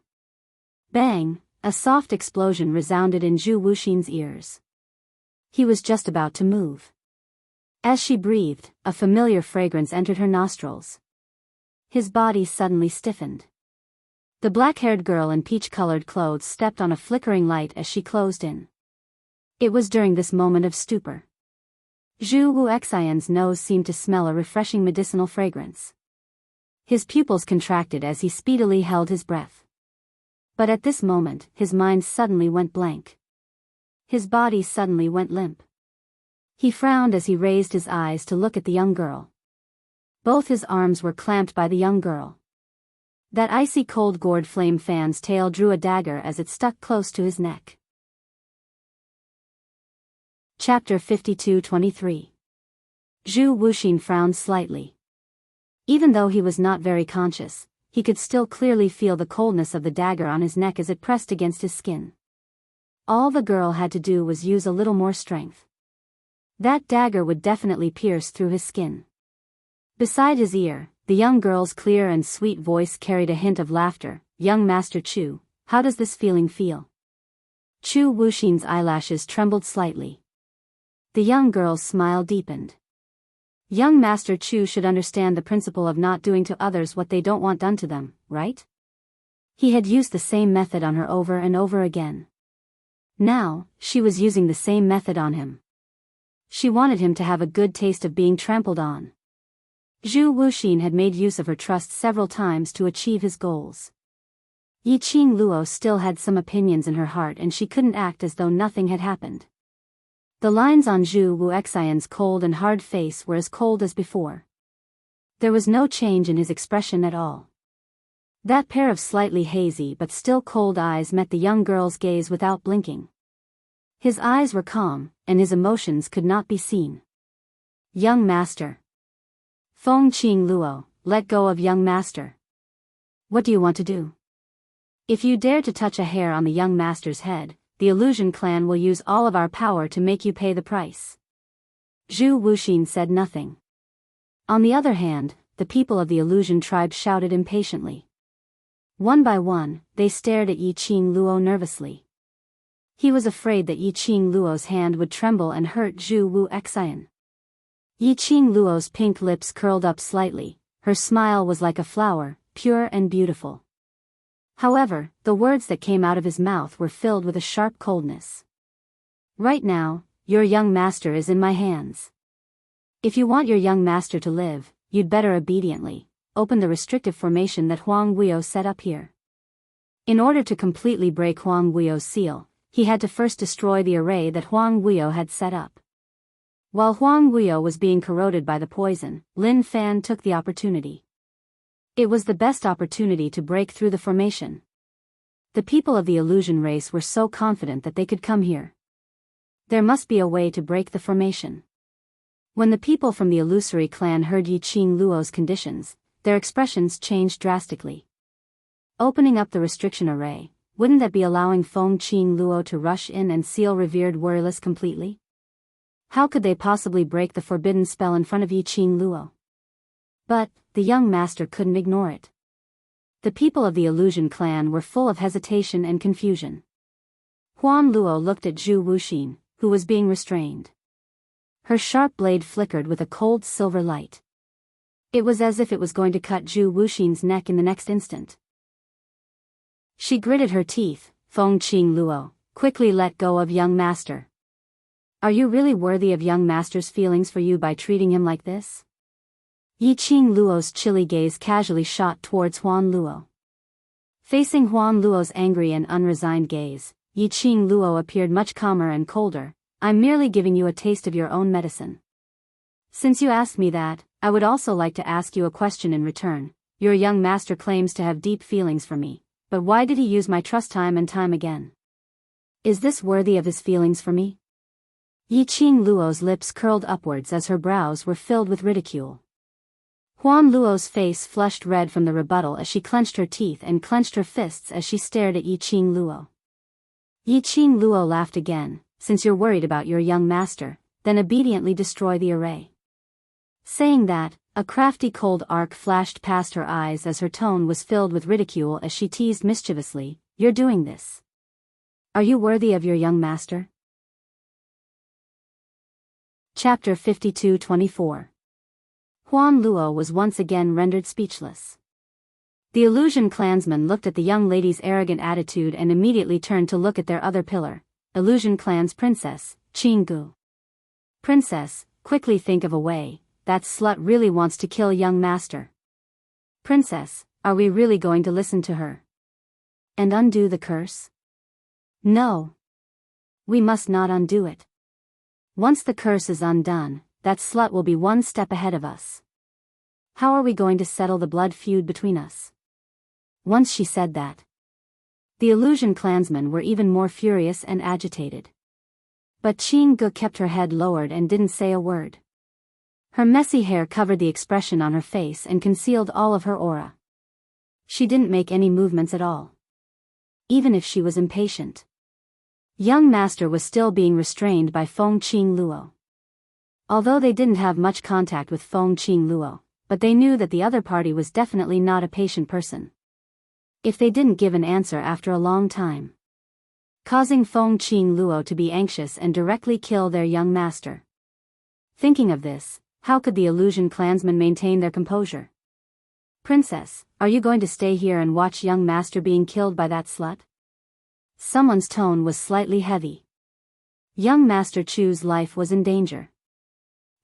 Bang! A soft explosion resounded in Zhu Wuxin's ears. He was just about to move. As she breathed, a familiar fragrance entered her nostrils. His body suddenly stiffened. The black-haired girl in peach-colored clothes stepped on a flickering light as she closed in. It was during this moment of stupor. Zhu Wu Xian's nose seemed to smell a refreshing medicinal fragrance. His pupils contracted as he speedily held his breath. But at this moment, his mind suddenly went blank. His body suddenly went limp. He frowned as he raised his eyes to look at the young girl. Both his arms were clamped by the young girl. That icy cold gourd flame fan's tail drew a dagger as it stuck close to his neck. Chapter 52-23. Zhu Wuxin frowned slightly. Even though he was not very conscious, he could still clearly feel the coldness of the dagger on his neck as it pressed against his skin. All the girl had to do was use a little more strength. That dagger would definitely pierce through his skin. Beside his ear, the young girl's clear and sweet voice carried a hint of laughter. Young Master Chu, how does this feeling feel? Chu Wuxin's eyelashes trembled slightly. The young girl's smile deepened. Young Master Chu should understand the principle of not doing to others what they don't want done to them, right? He had used the same method on her over and over again. Now, she was using the same method on him. She wanted him to have a good taste of being trampled on. Zhu Wuxin had made use of her trust several times to achieve his goals. Yi Qing Luo still had some opinions in her heart and she couldn't act as though nothing had happened. The lines on Zhu Wu Xian's cold and hard face were as cold as before. There was no change in his expression at all. That pair of slightly hazy but still cold eyes met the young girl's gaze without blinking. His eyes were calm, and his emotions could not be seen. Young Master. Feng Qing Luo, let go of young Master. What do you want to do? If you dare to touch a hair on the young Master's head, the Illusion Clan will use all of our power to make you pay the price. Zhu Wuxin said nothing. On the other hand, the people of the Illusion tribe shouted impatiently. One by one, they stared at Yi Qing Luo nervously. He was afraid that Yi Qing Luo's hand would tremble and hurt Zhu Wu Xian. Yi Qing Luo's pink lips curled up slightly, her smile was like a flower, pure and beautiful. However, the words that came out of his mouth were filled with a sharp coldness. Right now, your young master is in my hands. If you want your young master to live, you'd better obediently open the restrictive formation that Huang Guiyou set up here. In order to completely break Huang Guiyou's seal, he had to first destroy the array that Huang Guiyou had set up. While Huang Guiyou was being corroded by the poison, Lin Fan took the opportunity. It was the best opportunity to break through the formation. The people of the illusion race were so confident that they could come here. There must be a way to break the formation. When the people from the illusory clan heard Yi Qing Luo's conditions, their expressions changed drastically. Opening up the restriction array, wouldn't that be allowing Feng Qing Luo to rush in and seal revered warriorless completely? How could they possibly break the forbidden spell in front of Yi Qing Luo? But the young master couldn't ignore it. The people of the illusion clan were full of hesitation and confusion. Huan Luo looked at Zhu Wuxin, who was being restrained. Her sharp blade flickered with a cold silver light. It was as if it was going to cut Zhu Wuxin's neck in the next instant. She gritted her teeth. Feng Qing Luo, quickly let go of young master. Are you really worthy of young master's feelings for you by treating him like this? Yi Qing Luo's chilly gaze casually shot towards Huan Luo. Facing Huan Luo's angry and unresigned gaze, Yi Qing Luo appeared much calmer and colder. I'm merely giving you a taste of your own medicine. Since you asked me that, I would also like to ask you a question in return. Your young master claims to have deep feelings for me, but why did he use my trust time and time again? Is this worthy of his feelings for me? Yi Qing Luo's lips curled upwards as her brows were filled with ridicule. Huan Luo's face flushed red from the rebuttal as she clenched her teeth and clenched her fists as she stared at Yi Qing Luo. Yi Qing Luo laughed again. Since you're worried about your young master, then obediently destroy the array. Saying that, a crafty cold arc flashed past her eyes as her tone was filled with ridicule as she teased mischievously, you're doing this. Are you worthy of your young master? Chapter 52-24. Huan Luo was once again rendered speechless. The illusion clansmen looked at the young lady's arrogant attitude and immediately turned to look at their other pillar, illusion clan's princess, Qing Gu. Princess, quickly think of a way, that slut really wants to kill young master. Princess, are we really going to listen to her? And undo the curse? No. We must not undo it. Once the curse is undone, that slut will be one step ahead of us. How are we going to settle the blood feud between us? Once she said that, the illusion clansmen were even more furious and agitated. But Qing Gu kept her head lowered and didn't say a word. Her messy hair covered the expression on her face and concealed all of her aura. She didn't make any movements at all. Even if she was impatient. Young master was still being restrained by Feng Qing Luo. Although they didn't have much contact with Feng Qing Luo, but they knew that the other party was definitely not a patient person. If they didn't give an answer after a long time, causing Feng Qing Luo to be anxious and directly kill their young master. Thinking of this, how could the illusion clansmen maintain their composure? Princess, are you going to stay here and watch young master being killed by that slut? Someone's tone was slightly heavy. Young master Chu's life was in danger.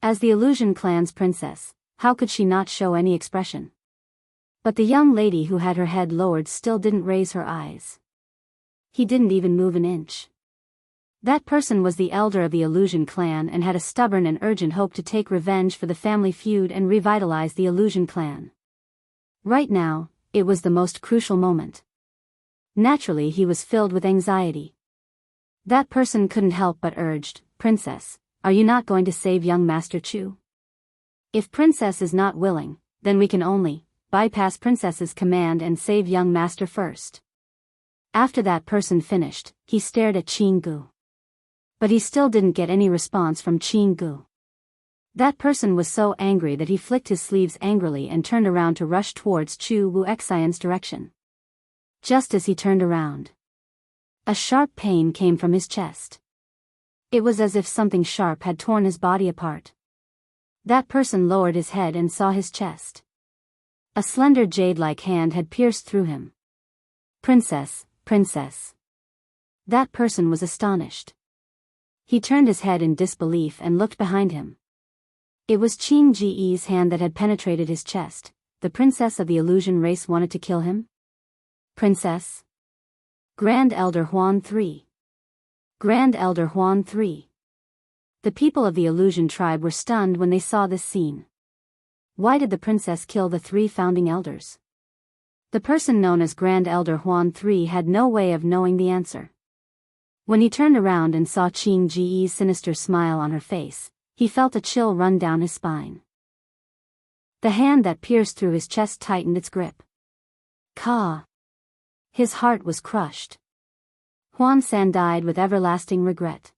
As the illusion clan's princess, how could she not show any expression? But the young lady who had her head lowered still didn't raise her eyes. He didn't even move an inch. That person was the elder of the illusion clan and had a stubborn and urgent hope to take revenge for the family feud and revitalize the illusion clan. Right now, it was the most crucial moment. Naturally, he was filled with anxiety. That person couldn't help but urged, Princess, are you not going to save young Master Chu? If Princess is not willing, then we can only bypass Princess's command and save young master first. After that person finished, he stared at Qing Gu. But he still didn't get any response from Qing Gu. That person was so angry that he flicked his sleeves angrily and turned around to rush towards Chu Wu Xian's direction. Just as he turned around, A sharp pain came from his chest. It was as if something sharp had torn his body apart. That person lowered his head and saw his chest. A slender jade-like hand had pierced through him. Princess, princess. That person was astonished. He turned his head in disbelief and looked behind him. It was Qing Ji's hand that had penetrated his chest. The princess of the illusion race wanted to kill him? Princess? Grand Elder Huan III. Grand Elder Huan III. The people of the illusion tribe were stunned when they saw this scene. Why did the princess kill the 3 founding elders? The person known as Grand Elder Huan III had no way of knowing the answer. When he turned around and saw Qing Ji's sinister smile on her face, he felt a chill run down his spine. The hand that pierced through his chest tightened its grip. Ka! His heart was crushed. Huan San died with everlasting regret.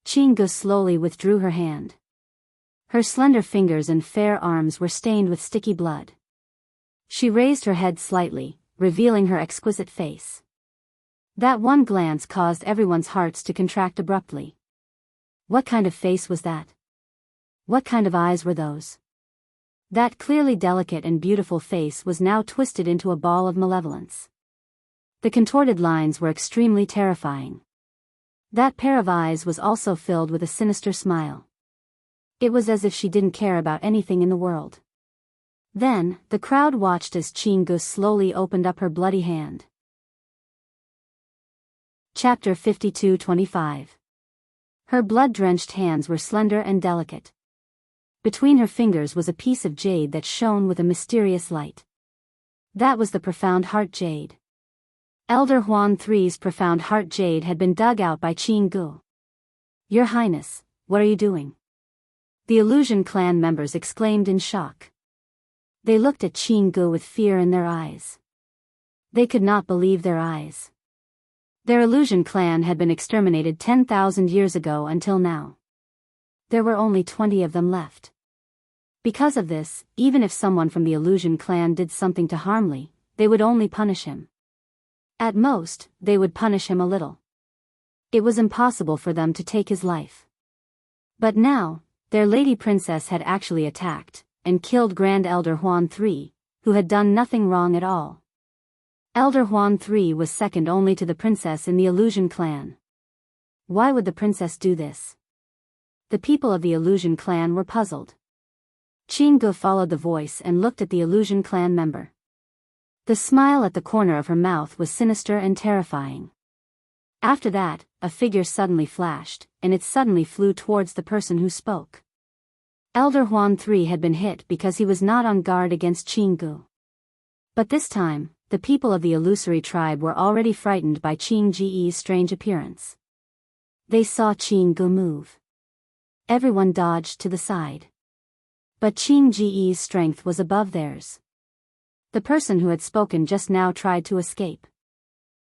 Qing Gu slowly withdrew her hand. Her slender fingers and fair arms were stained with sticky blood. She raised her head slightly, revealing her exquisite face. That one glance caused everyone's hearts to contract abruptly. What kind of face was that? What kind of eyes were those? That clearly delicate and beautiful face was now twisted into a ball of malevolence. The contorted lines were extremely terrifying. That pair of eyes was also filled with a sinister smile. It was as if she didn't care about anything in the world. Then, the crowd watched as Qing Gu slowly opened up her bloody hand. Chapter 52-25. Her blood-drenched hands were slender and delicate. Between her fingers was a piece of jade that shone with a mysterious light. That was the profound heart jade. Elder Huan III's profound heart jade had been dug out by Qing Gu. Your Highness, what are you doing? The illusion clan members exclaimed in shock. They looked at Qing Gu with fear in their eyes. They could not believe their eyes. Their illusion clan had been exterminated 10,000 years ago until now. There were only 20 of them left. Because of this, even if someone from the illusion clan did something to harm Li, they would only punish him. At most, they would punish him a little. It was impossible for them to take his life. But now, their lady princess had actually attacked and killed Grand Elder Huan III, who had done nothing wrong at all. Elder Huan III was second only to the princess in the illusion clan. Why would the princess do this? The people of the illusion clan were puzzled. Qing Gu followed the voice and looked at the illusion clan member. The smile at the corner of her mouth was sinister and terrifying. After that, a figure suddenly flashed, and it suddenly flew towards the person who spoke. Elder Huan III had been hit because he was not on guard against Qing Gu. But this time, the people of the illusory tribe were already frightened by Qing Ji's strange appearance. They saw Qing Gu move. Everyone dodged to the side. But Qing Ji's strength was above theirs. The person who had spoken just now tried to escape.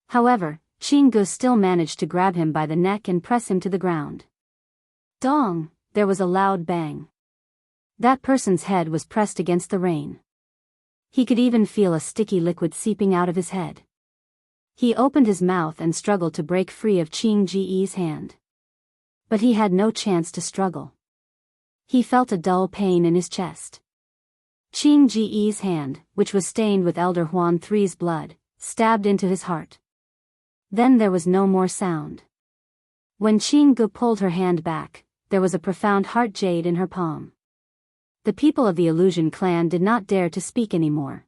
However, Qing Gu still managed to grab him by the neck and press him to the ground. Dong! There was a loud bang. That person's head was pressed against the rain. He could even feel a sticky liquid seeping out of his head. He opened his mouth and struggled to break free of Qing Ji's hand. But he had no chance to struggle. He felt a dull pain in his chest. Qing Ji's hand, which was stained with Elder Huan III's blood, stabbed into his heart. Then there was no more sound. When Qing Gu pulled her hand back, there was a profound heart jade in her palm. The people of the illusion clan did not dare to speak anymore.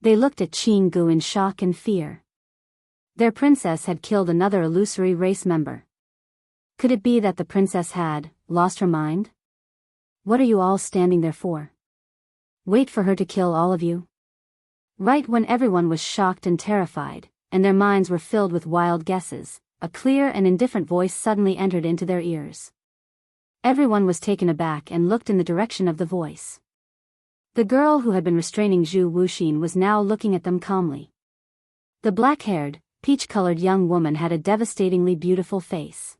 They looked at Qing Gu in shock and fear. Their princess had killed another illusory race member. Could it be that the princess had lost her mind? What are you all standing there for? Wait for her to kill all of you? Right when everyone was shocked and terrified, and their minds were filled with wild guesses, a clear and indifferent voice suddenly entered into their ears. Everyone was taken aback and looked in the direction of the voice. The girl who had been restraining Zhu Wuxin was now looking at them calmly. The black-haired, peach-colored young woman had a devastatingly beautiful face.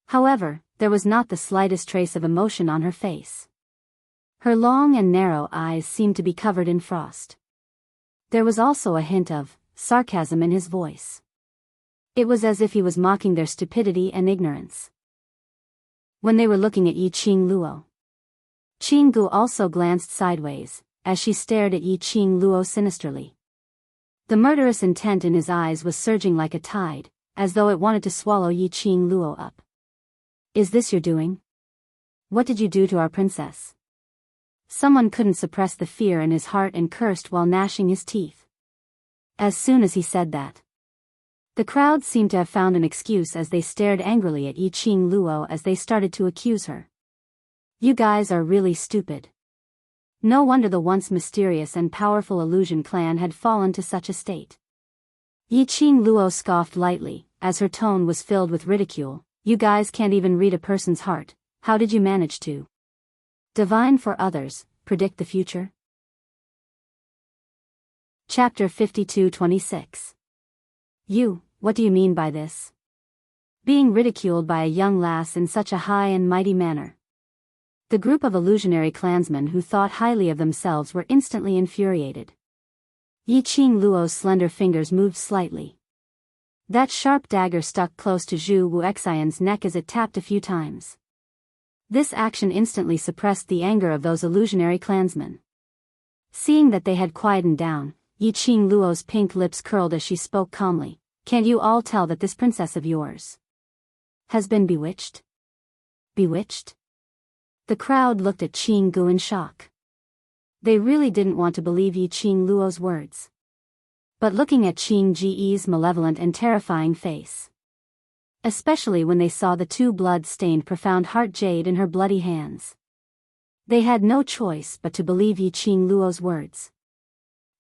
However, there was not the slightest trace of emotion on her face. Her long and narrow eyes seemed to be covered in frost. There was also a hint of sarcasm in his voice. It was as if he was mocking their stupidity and ignorance. When they were looking at Yi Qing Luo, Qing Gu also glanced sideways, as she stared at Yi Qing Luo sinisterly. The murderous intent in his eyes was surging like a tide, as though it wanted to swallow Yi Qing Luo up. Is this your doing? What did you do to our princess? Someone couldn't suppress the fear in his heart and cursed while gnashing his teeth. As soon as he said that, the crowd seemed to have found an excuse as they stared angrily at Yi Qing Luo as they started to accuse her. You guys are really stupid. No wonder the once mysterious and powerful illusion clan had fallen to such a state. Yi Qing Luo scoffed lightly, as her tone was filled with ridicule. You guys can't even read a person's heart. How did you manage to divine for others, predict the future? Chapter 52-26. What do you mean by this? Being ridiculed by a young lass in such a high and mighty manner. The group of illusionary clansmen who thought highly of themselves were instantly infuriated. Yi Qing Luo's slender fingers moved slightly. That sharp dagger stuck close to Zhu Wuxian's neck as it tapped a few times. This action instantly suppressed the anger of those illusionary clansmen. Seeing that they had quietened down, Yi Qing Luo's pink lips curled as she spoke calmly. Can't you all tell that this princess of yours has been bewitched? Bewitched? The crowd looked at Qing Gu in shock. They really didn't want to believe Yi Qing Luo's words. But looking at Qing Ji's malevolent and terrifying face, especially when they saw the two blood-stained profound heart jade in her bloody hands, they had no choice but to believe Yi Qing Luo's words.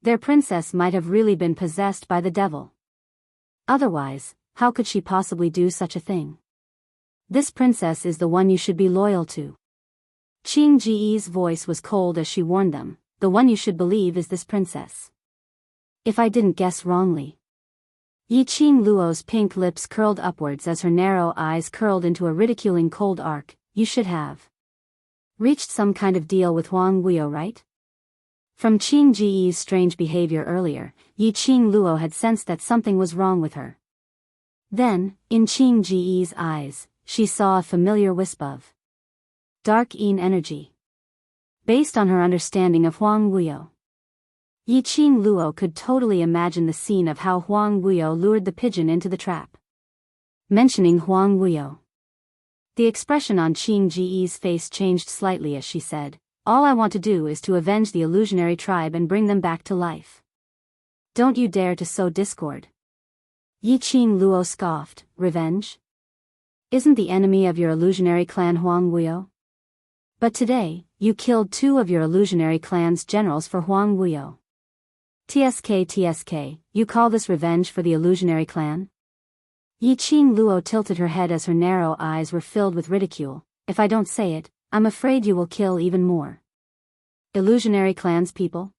Their princess might have really been possessed by the devil. Otherwise, how could she possibly do such a thing? This princess is the one you should be loyal to. Qing Ji's voice was cold as she warned them. The one you should believe is this princess. If I didn't guess wrongly. Yi Qing Luo's pink lips curled upwards as her narrow eyes curled into a ridiculing cold arc. You should have reached some kind of deal with Huang Guiyou, right? From Qing Ji's strange behavior earlier, Yi Qing Luo had sensed that something was wrong with her. Then, in Qing Ji's eyes, she saw a familiar wisp of dark Yin energy. Based on her understanding of Huang Guiyou, Yi Qing Luo could totally imagine the scene of how Huang Guiyou lured the pigeon into the trap. Mentioning Huang Guiyou, the expression on Qing Ji's face changed slightly as she said, all I want to do is to avenge the illusionary tribe and bring them back to life. Don't you dare to sow discord. Yi Qing Luo scoffed. Revenge? Isn't the enemy of your illusionary clan Huang Guiyou? But today, you killed two of your illusionary clan's generals for Huang Guiyou. TSK, you call this revenge for the illusionary clan? Yi Qing Luo tilted her head as her narrow eyes were filled with ridicule. If I don't say it, I'm afraid you will kill even more illusionary clans people.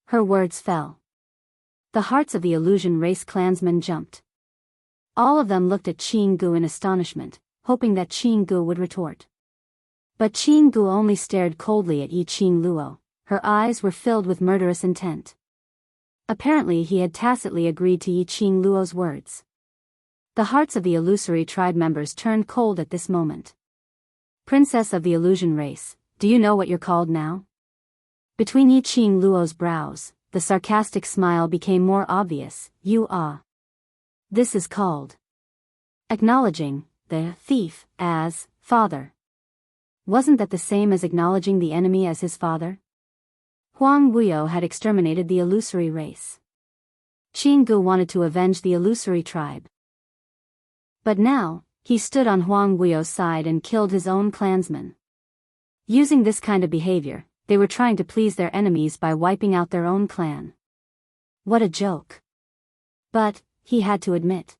Her words fell. The hearts of the illusion race clansmen jumped. All of them looked at Qing Gu in astonishment, hoping that Qing Gu would retort. But Qing Gu only stared coldly at Yi Qing Luo. Her eyes were filled with murderous intent. Apparently he had tacitly agreed to Yi Qing Luo's words. The hearts of the illusory tribe members turned cold at this moment. Princess of the illusion race, do you know what you're called now? Between Yi Qing Luo's brows, the sarcastic smile became more obvious. You are. This is called acknowledging the thief as father. Wasn't that the same as acknowledging the enemy as his father? Huang Guiyou had exterminated the illusory race. Qing Gu wanted to avenge the illusory tribe. But now, he stood on Huang Guiyou's side and killed his own clansmen. Using this kind of behavior, they were trying to please their enemies by wiping out their own clan. What a joke. But, he had to admit,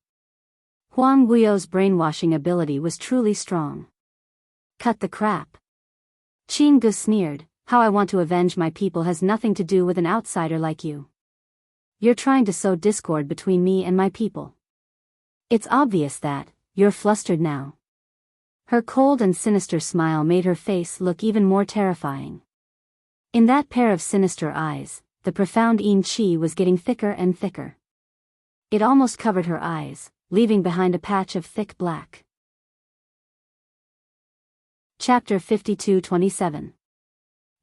Huang Guiyou's brainwashing ability was truly strong. Cut the crap. Qing Gu sneered, how I want to avenge my people has nothing to do with an outsider like you. You're trying to sow discord between me and my people. It's obvious that you're flustered now. Her cold and sinister smile made her face look even more terrifying. In that pair of sinister eyes, the profound Yin Qi was getting thicker and thicker. It almost covered her eyes, leaving behind a patch of thick black. Chapter 52:27.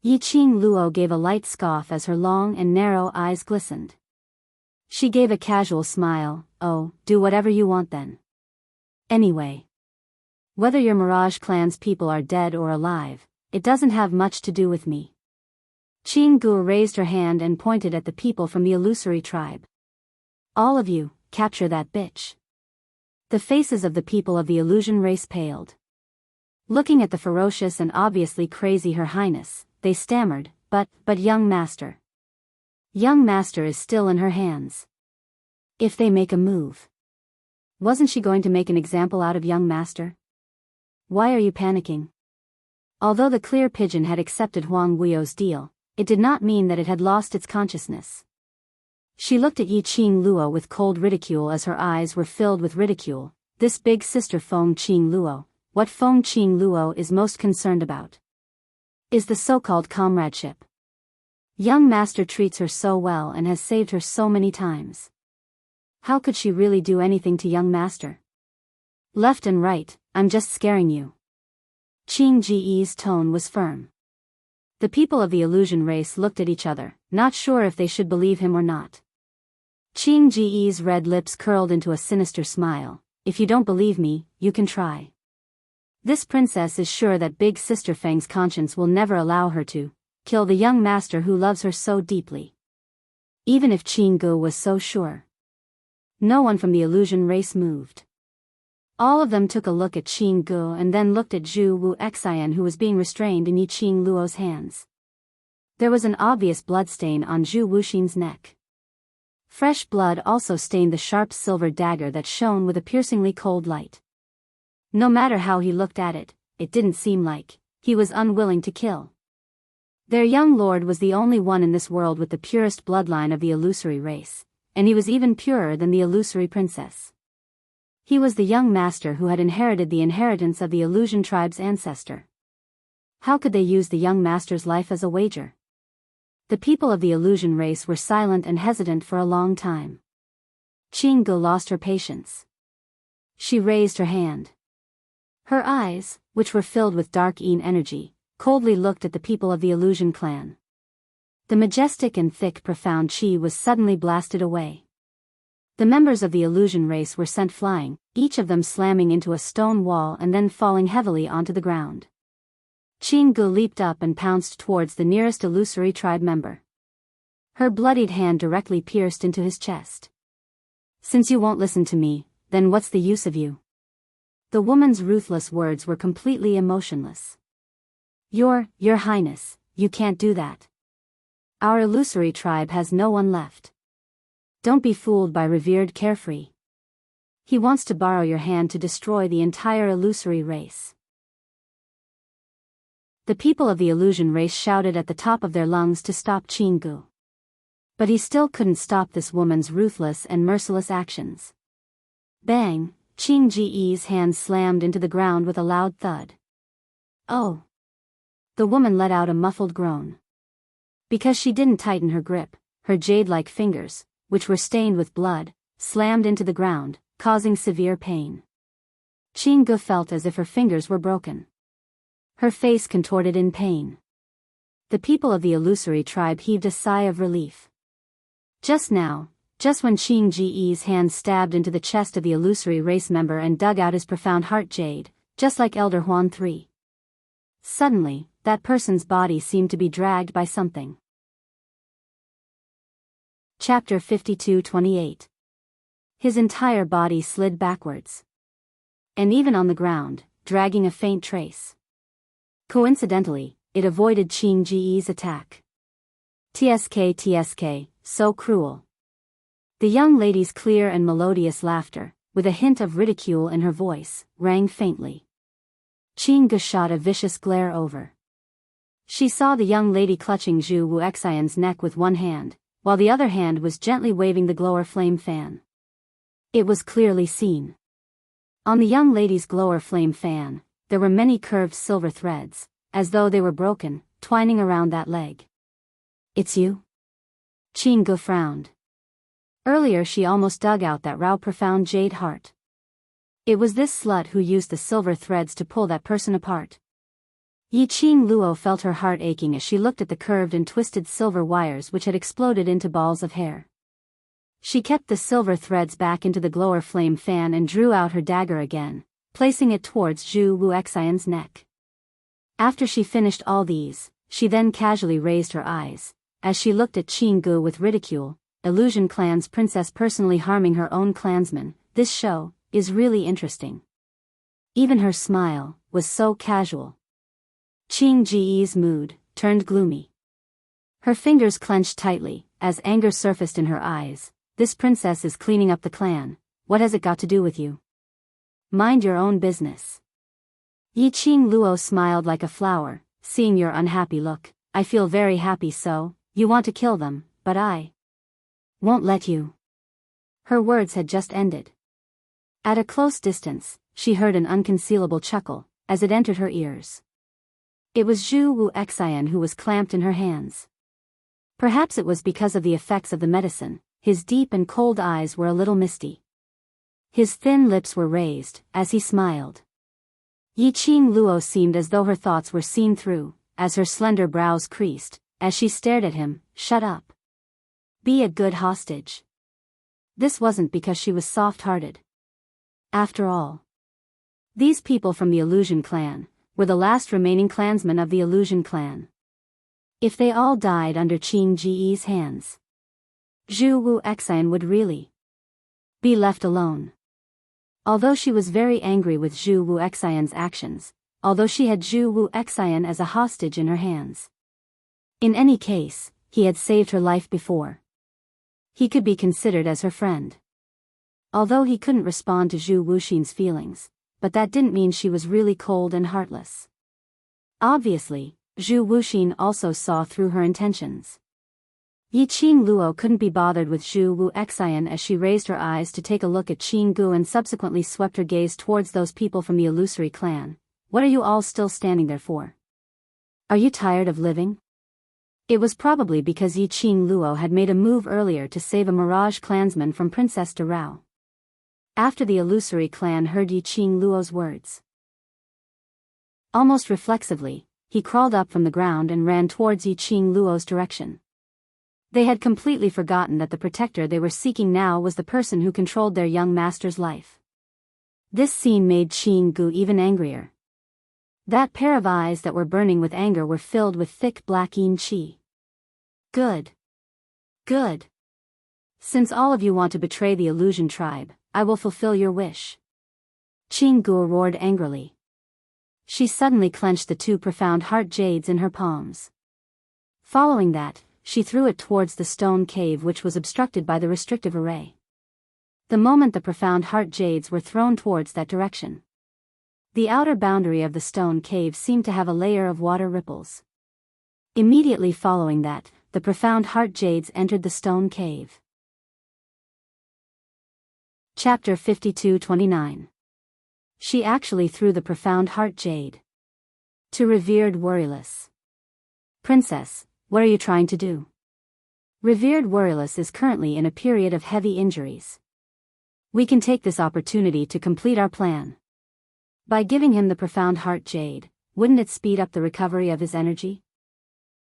Yiqing Luo gave a light scoff as her long and narrow eyes glistened. She gave a casual smile. Oh, do whatever you want then. Anyway. Whether your Mirage Clan's people are dead or alive, it doesn't have much to do with me. Qing Gu raised her hand and pointed at the people from the illusory tribe. All of you, capture that bitch. The faces of the people of the illusion race paled. Looking at the ferocious and obviously crazy Her Highness, they stammered, but young master. Young master is still in her hands. If they make a move. Wasn't she going to make an example out of young master? Why are you panicking? Although the clear pigeon had accepted Huang Wuyo's deal, it did not mean that it had lost its consciousness. She looked at Yiqing Luo with cold ridicule as her eyes were filled with ridicule. This big sister Feng Qing Luo, what Feng Qing Luo is most concerned about is the so-called comradeship. Young master treats her so well and has saved her so many times. How could she really do anything to young master? Left and right, I'm just scaring you. Qing Ji's tone was firm. The people of the illusion race looked at each other, not sure if they should believe him or not. Qing Ji's red lips curled into a sinister smile. If you don't believe me, you can try. This princess is sure that big sister Feng's conscience will never allow her to kill the young master who loves her so deeply. Even if Qing Gu was so sure. No one from the illusion race moved. All of them took a look at Qing Gu and then looked at Zhu Wu Xian, who was being restrained in Yiqing Luo's hands. There was an obvious bloodstain on Zhu Wuxin's neck. Fresh blood also stained the sharp silver dagger that shone with a piercingly cold light. No matter how he looked at it, it didn't seem like he was unwilling to kill. Their young lord was the only one in this world with the purest bloodline of the illusory race, and he was even purer than the illusory princess. He was the young master who had inherited the inheritance of the illusion tribe's ancestor. How could they use the young master's life as a wager? The people of the illusion race were silent and hesitant for a long time. Qing Gu lost her patience. She raised her hand. Her eyes, which were filled with dark energy, coldly looked at the people of the illusion clan. The majestic and thick profound chi was suddenly blasted away. The members of the illusion race were sent flying, each of them slamming into a stone wall and then falling heavily onto the ground. Qing Gu leaped up and pounced towards the nearest illusory tribe member. Her bloodied hand directly pierced into his chest. Since you won't listen to me, then what's the use of you? The woman's ruthless words were completely emotionless. Your Highness, you can't do that. Our illusory tribe has no one left. Don't be fooled by revered Carefree. He wants to borrow your hand to destroy the entire illusory race. The people of the illusion race shouted at the top of their lungs to stop Qing Gu. But he still couldn't stop this woman's ruthless and merciless actions. Bang! Qing Ji's hand slammed into the ground with a loud thud. Oh! The woman let out a muffled groan. Because she didn't tighten her grip, her jade-like fingers, which were stained with blood, slammed into the ground, causing severe pain. Qing Gu felt as if her fingers were broken. Her face contorted in pain. The people of the illusory tribe heaved a sigh of relief. Just now, just when Qing Ji's hand stabbed into the chest of the illusory race member and dug out his profound heart jade, just like Elder Huan III. Suddenly, that person's body seemed to be dragged by something. Chapter 52:28. His entire body slid backwards. And even on the ground, dragging a faint trace. Coincidentally, it avoided Qing Ji's attack. TSK, so cruel. The young lady's clear and melodious laughter, with a hint of ridicule in her voice, rang faintly. Qing Gu shot a vicious glare over. She saw the young lady clutching Zhu Wu Xian's neck with one hand, while the other hand was gently waving the glower flame fan. It was clearly seen. On the young lady's glower flame fan, there were many curved silver threads, as though they were broken, twining around that leg. It's you? Qing Gu frowned. Earlier she almost dug out that profound jade heart. It was this slut who used the silver threads to pull that person apart. Yiqing Luo felt her heart aching as she looked at the curved and twisted silver wires which had exploded into balls of hair. She kept the silver threads back into the glower flame fan and drew out her dagger again, placing it towards Zhu Wuxian's neck. After she finished all these, she then casually raised her eyes, as she looked at Qing Gu with ridicule. Illusion Clan's princess personally harming her own clansmen. This show is really interesting. Even her smile was so casual. Qing Ji's mood turned gloomy. Her fingers clenched tightly, as anger surfaced in her eyes. This princess is cleaning up the clan. What has it got to do with you? Mind your own business. Yiqing Luo smiled like a flower, seeing your unhappy look. I feel very happy, so you want to kill them, but I won't let you. Her words had just ended. At a close distance, she heard an unconcealable chuckle, as it entered her ears. It was Zhu Wuxian who was clamped in her hands. Perhaps it was because of the effects of the medicine, his deep and cold eyes were a little misty. His thin lips were raised, as he smiled. Yiqing Luo seemed as though her thoughts were seen through, as her slender brows creased, as she stared at him. Shut up. Be a good hostage. This wasn't because she was soft-hearted. After all, these people from the Illusion Clan were the last remaining clansmen of the Illusion Clan. If they all died under Qing Ji's hands, Zhu Wuxian would really be left alone. Although she was very angry with Zhu Wuxian's actions, although she had Zhu Wuxian as a hostage in her hands. In any case, he had saved her life before. He could be considered as her friend. Although he couldn't respond to Zhu Wuxian's feelings, but that didn't mean she was really cold and heartless. Obviously, Zhu Wuxian also saw through her intentions. Yiqing Luo couldn't be bothered with Zhu Wuxian as she raised her eyes to take a look at Qing Gu and subsequently swept her gaze towards those people from the Illusory Clan. What are you all still standing there for? Are you tired of living? It was probably because Yiqing Luo had made a move earlier to save a Mirage clansman from Princess Darao. After the Illusory Clan heard Yiqing Luo's words, almost reflexively, he crawled up from the ground and ran towards Yiqing Luo's direction. They had completely forgotten that the protector they were seeking now was the person who controlled their young master's life. This scene made Qing Gu even angrier. That pair of eyes that were burning with anger were filled with thick black yin qi. Good. Good. Since all of you want to betray the Illusion tribe, I will fulfill your wish. Qing Gu roared angrily. She suddenly clenched the two profound heart jades in her palms. Following that, she threw it towards the stone cave which was obstructed by the restrictive array. The moment the profound heart jades were thrown towards that direction, the outer boundary of the stone cave seemed to have a layer of water ripples. Immediately following that, the profound heart jades entered the stone cave. Chapter 52-29. She actually threw the profound heart jade. To revered Worryless. Princess, what are you trying to do? Revered Worryless is currently in a period of heavy injuries. We can take this opportunity to complete our plan. By giving him the profound heart jade, wouldn't it speed up the recovery of his energy?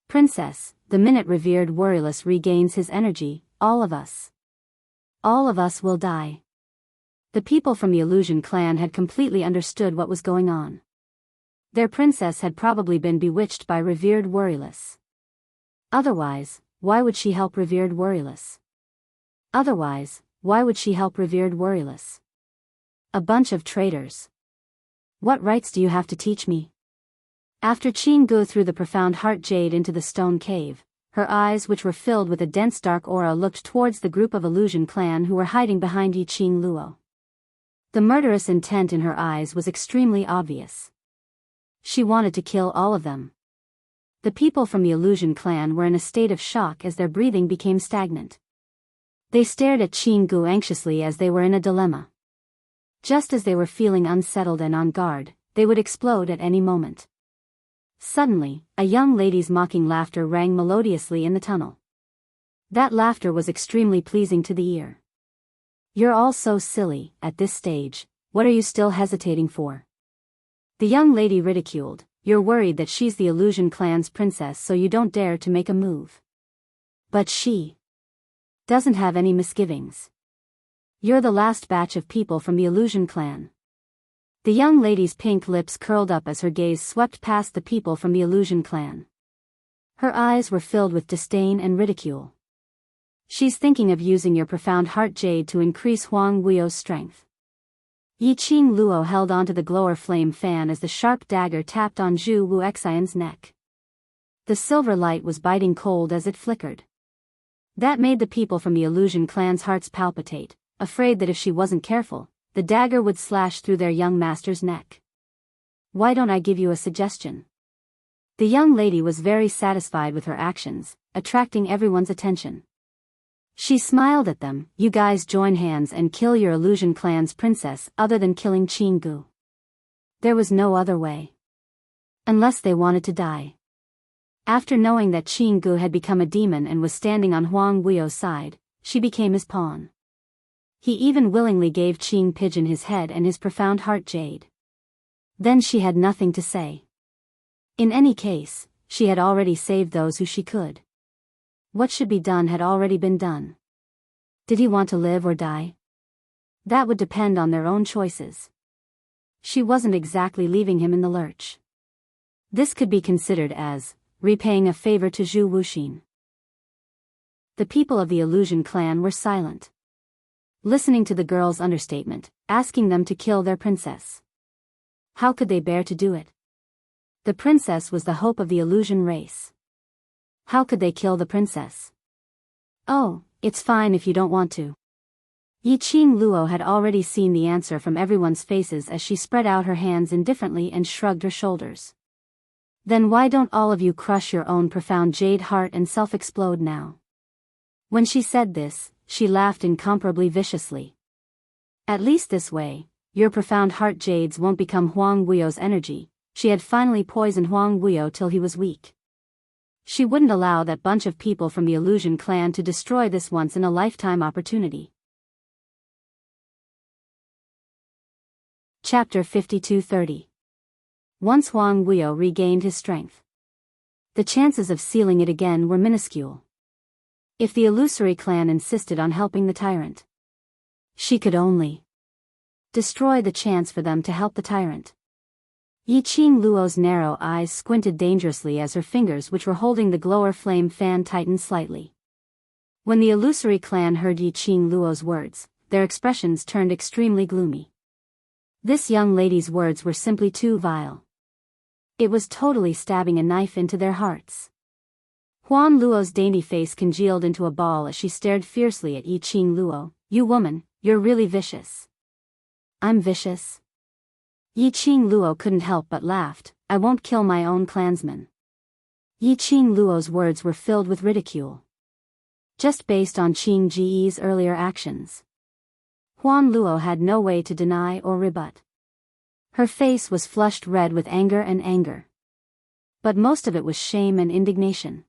Princess, the minute Revered Worryless regains his energy, all of us will die. The people from the Illusion Clan had completely understood what was going on. Their princess had probably been bewitched by Revered Worryless. Otherwise, why would she help Revered Worryless? A bunch of traitors. What rights do you have to teach me? After Qing Gu threw the profound heart jade into the stone cave, her eyes which were filled with a dense dark aura looked towards the group of Illusion Clan who were hiding behind Yiqing Luo. The murderous intent in her eyes was extremely obvious. She wanted to kill all of them. The people from the Illusion Clan were in a state of shock as their breathing became stagnant. They stared at Qing Gu anxiously as they were in a dilemma. Just as they were feeling unsettled and on guard, they would explode at any moment. Suddenly, a young lady's mocking laughter rang melodiously in the tunnel. That laughter was extremely pleasing to the ear. You're all so silly, at this stage, What are you still hesitating for? The young lady ridiculed. You're worried that she's the Illusion clan's princess, so you don't dare to make a move. But she doesn't have any misgivings. You're the last batch of people from the Illusion clan. The young lady's pink lips curled up as her gaze swept past the people from the Illusion clan. Her eyes were filled with disdain and ridicule. She's thinking of using your profound heart jade to increase Huang Wuyo's strength. Yi Qing Luo held onto the glower flame fan as the sharp dagger tapped on Zhu Wuxian's neck. The silver light was biting cold as it flickered. That made the people from the Illusion clan's hearts palpitate, afraid that if she wasn't careful, the dagger would slash through their young master's neck. Why don't I give you a suggestion? The young lady was very satisfied with her actions, attracting everyone's attention. She smiled at them. You guys join hands and kill your Illusion clan's princess other than killing Qinggu. There was no other way. Unless they wanted to die. After knowing that Qinggu had become a demon and was standing on Huang Wuyo's side, she became his pawn. He even willingly gave Qing Pigeon his head and his profound heart jade. Then she had nothing to say. In any case, she had already saved those who she could. What should be done had already been done. Did he want to live or die? That would depend on their own choices. She wasn't exactly leaving him in the lurch. This could be considered as repaying a favor to Zhu Wuxin. The people of the Illusion clan were silent, listening to the girl's understatement, asking them to kill their princess. How could they bear to do it? The princess was the hope of the Illusion race. How could they kill the princess? Oh, it's fine if you don't want to. Yi Qing Luo had already seen the answer from everyone's faces as she spread out her hands indifferently and shrugged her shoulders. Then why don't all of you crush your own profound jade heart and self-explode now? When she said this, she laughed incomparably viciously. At least this way, your profound heart jades won't become Huang Wuyo's energy. She had finally poisoned Huang Wuyo till he was weak. She wouldn't allow that bunch of people from the Illusion clan to destroy this once-in-a-lifetime opportunity. Chapter 52:30. Once Huang Wuyo regained his strength, the chances of sealing it again were minuscule. If the Illusory clan insisted on helping the tyrant, she could only destroy the chance for them to help the tyrant. Yi Qing Luo's narrow eyes squinted dangerously as her fingers which were holding the glower flame fan tightened slightly. When the Illusory clan heard Yi Qing Luo's words, their expressions turned extremely gloomy. This young lady's words were simply too vile. It was totally stabbing a knife into their hearts. Huan Luo's dainty face congealed into a ball as she stared fiercely at Yi Qing Luo. You woman, you're really vicious. I'm vicious? Yi Qing Luo couldn't help but laughed. I won't kill my own clansmen. Yi Qing Luo's words were filled with ridicule. Just based on Qing Ji's earlier actions. Huan Luo had no way to deny or rebut. Her face was flushed red with anger. But most of it was shame and indignation.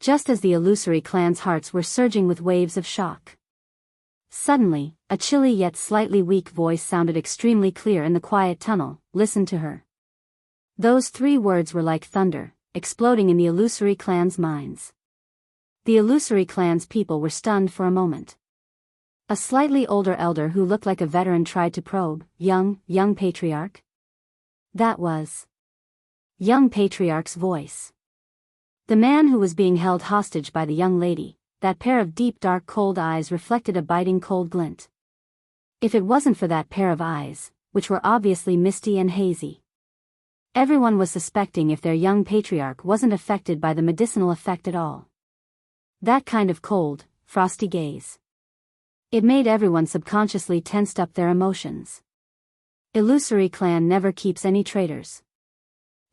Just as the Illusory clan's hearts were surging with waves of shock. Suddenly, a chilly yet slightly weak voice sounded extremely clear in the quiet tunnel. Listen to her. Those 3 words were like thunder, exploding in the Illusory clan's minds. The Illusory clan's people were stunned for a moment. A slightly older elder who looked like a veteran tried to probe. Young patriarch? That was young patriarch's voice. The man who was being held hostage by the young lady, that pair of deep dark cold eyes reflected a biting cold glint. If it wasn't for that pair of eyes, which were obviously misty and hazy, everyone was suspecting if their young patriarch wasn't affected by the medicinal effect at all. That kind of cold, frosty gaze. It made everyone subconsciously tensed up their emotions. Illusory clan never keeps any traitors.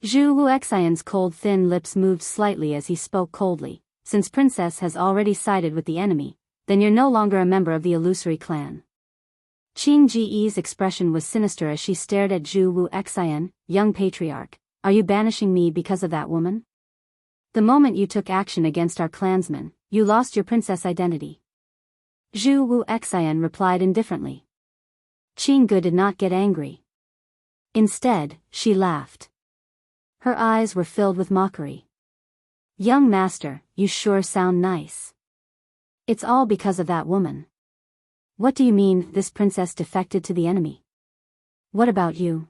Zhu Wuxian's cold thin lips moved slightly as he spoke coldly. Since Princess has already sided with the enemy, then you're no longer a member of the Illusory clan. Qing Ji's expression was sinister as she stared at Zhu Wuxian. Young patriarch, are you banishing me because of that woman? The moment you took action against our clansmen, you lost your princess identity. Zhu Wuxian replied indifferently. Qinggu did not get angry. Instead, she laughed. Her eyes were filled with mockery. Young master, you sure sound nice. It's all because of that woman. What do you mean, this princess defected to the enemy? What about you?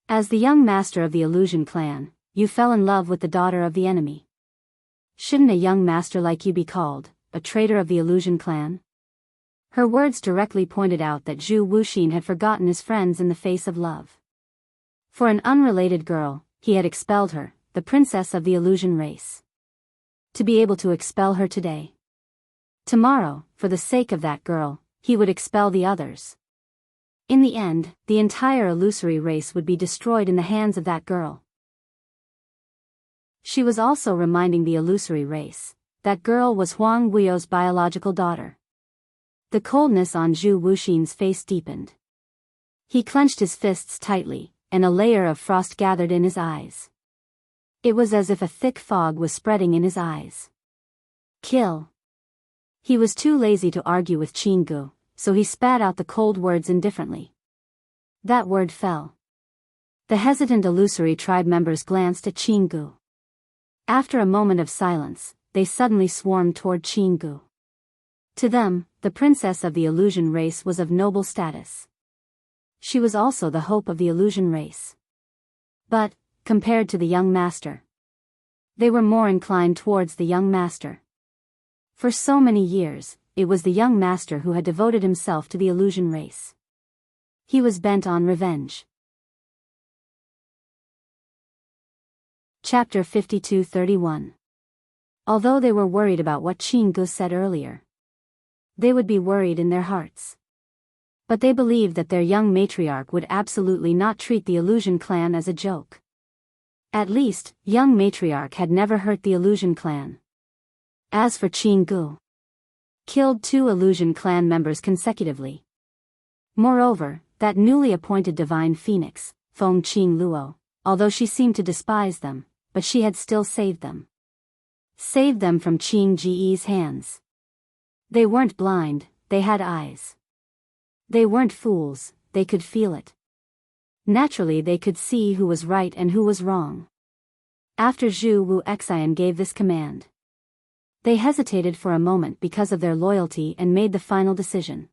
As the young master of the illusion clan, you fell in love with the daughter of the enemy. Shouldn't a young master like you be called a traitor of the illusion clan? Her words directly pointed out that Zhu Wuxin had forgotten his friends in the face of love. For an unrelated girl, he had expelled her, the princess of the illusion race. To be able to expel her today. Tomorrow, for the sake of that girl, he would expel the others. In the end, the entire illusory race would be destroyed in the hands of that girl. She was also reminding the illusory race, that girl was Huang Wuyo's biological daughter. The coldness on Zhu Wuxin's face deepened. He clenched his fists tightly, and a layer of frost gathered in his eyes. It was as if a thick fog was spreading in his eyes. Kill. He was too lazy to argue with Qinggu, so he spat out the cold words indifferently. That word fell. The hesitant illusory tribe members glanced at Qinggu. After a moment of silence, they suddenly swarmed toward Qinggu. To them, the princess of the illusion race was of noble status. She was also the hope of the illusion race. But, compared to the young master, they were more inclined towards the young master. For so many years, it was the young master who had devoted himself to the illusion race. He was bent on revenge. Chapter 52-31. Although they were worried about what Qinggu said earlier, they would be worried in their hearts. But they believed that their young matriarch would absolutely not treat the illusion clan as a joke. At least, young matriarch had never hurt the illusion clan. As for Qinggu, killed 2 illusion clan members consecutively. Moreover, that newly appointed divine phoenix, Feng Qing Luo, although she seemed to despise them, but she had still saved them. Saved them from Qing Ji's hands. They weren't blind, they had eyes. They weren't fools, they could feel it. Naturally they could see who was right and who was wrong. After Zhu Wuxian gave this command, they hesitated for a moment because of their loyalty and made the final decision.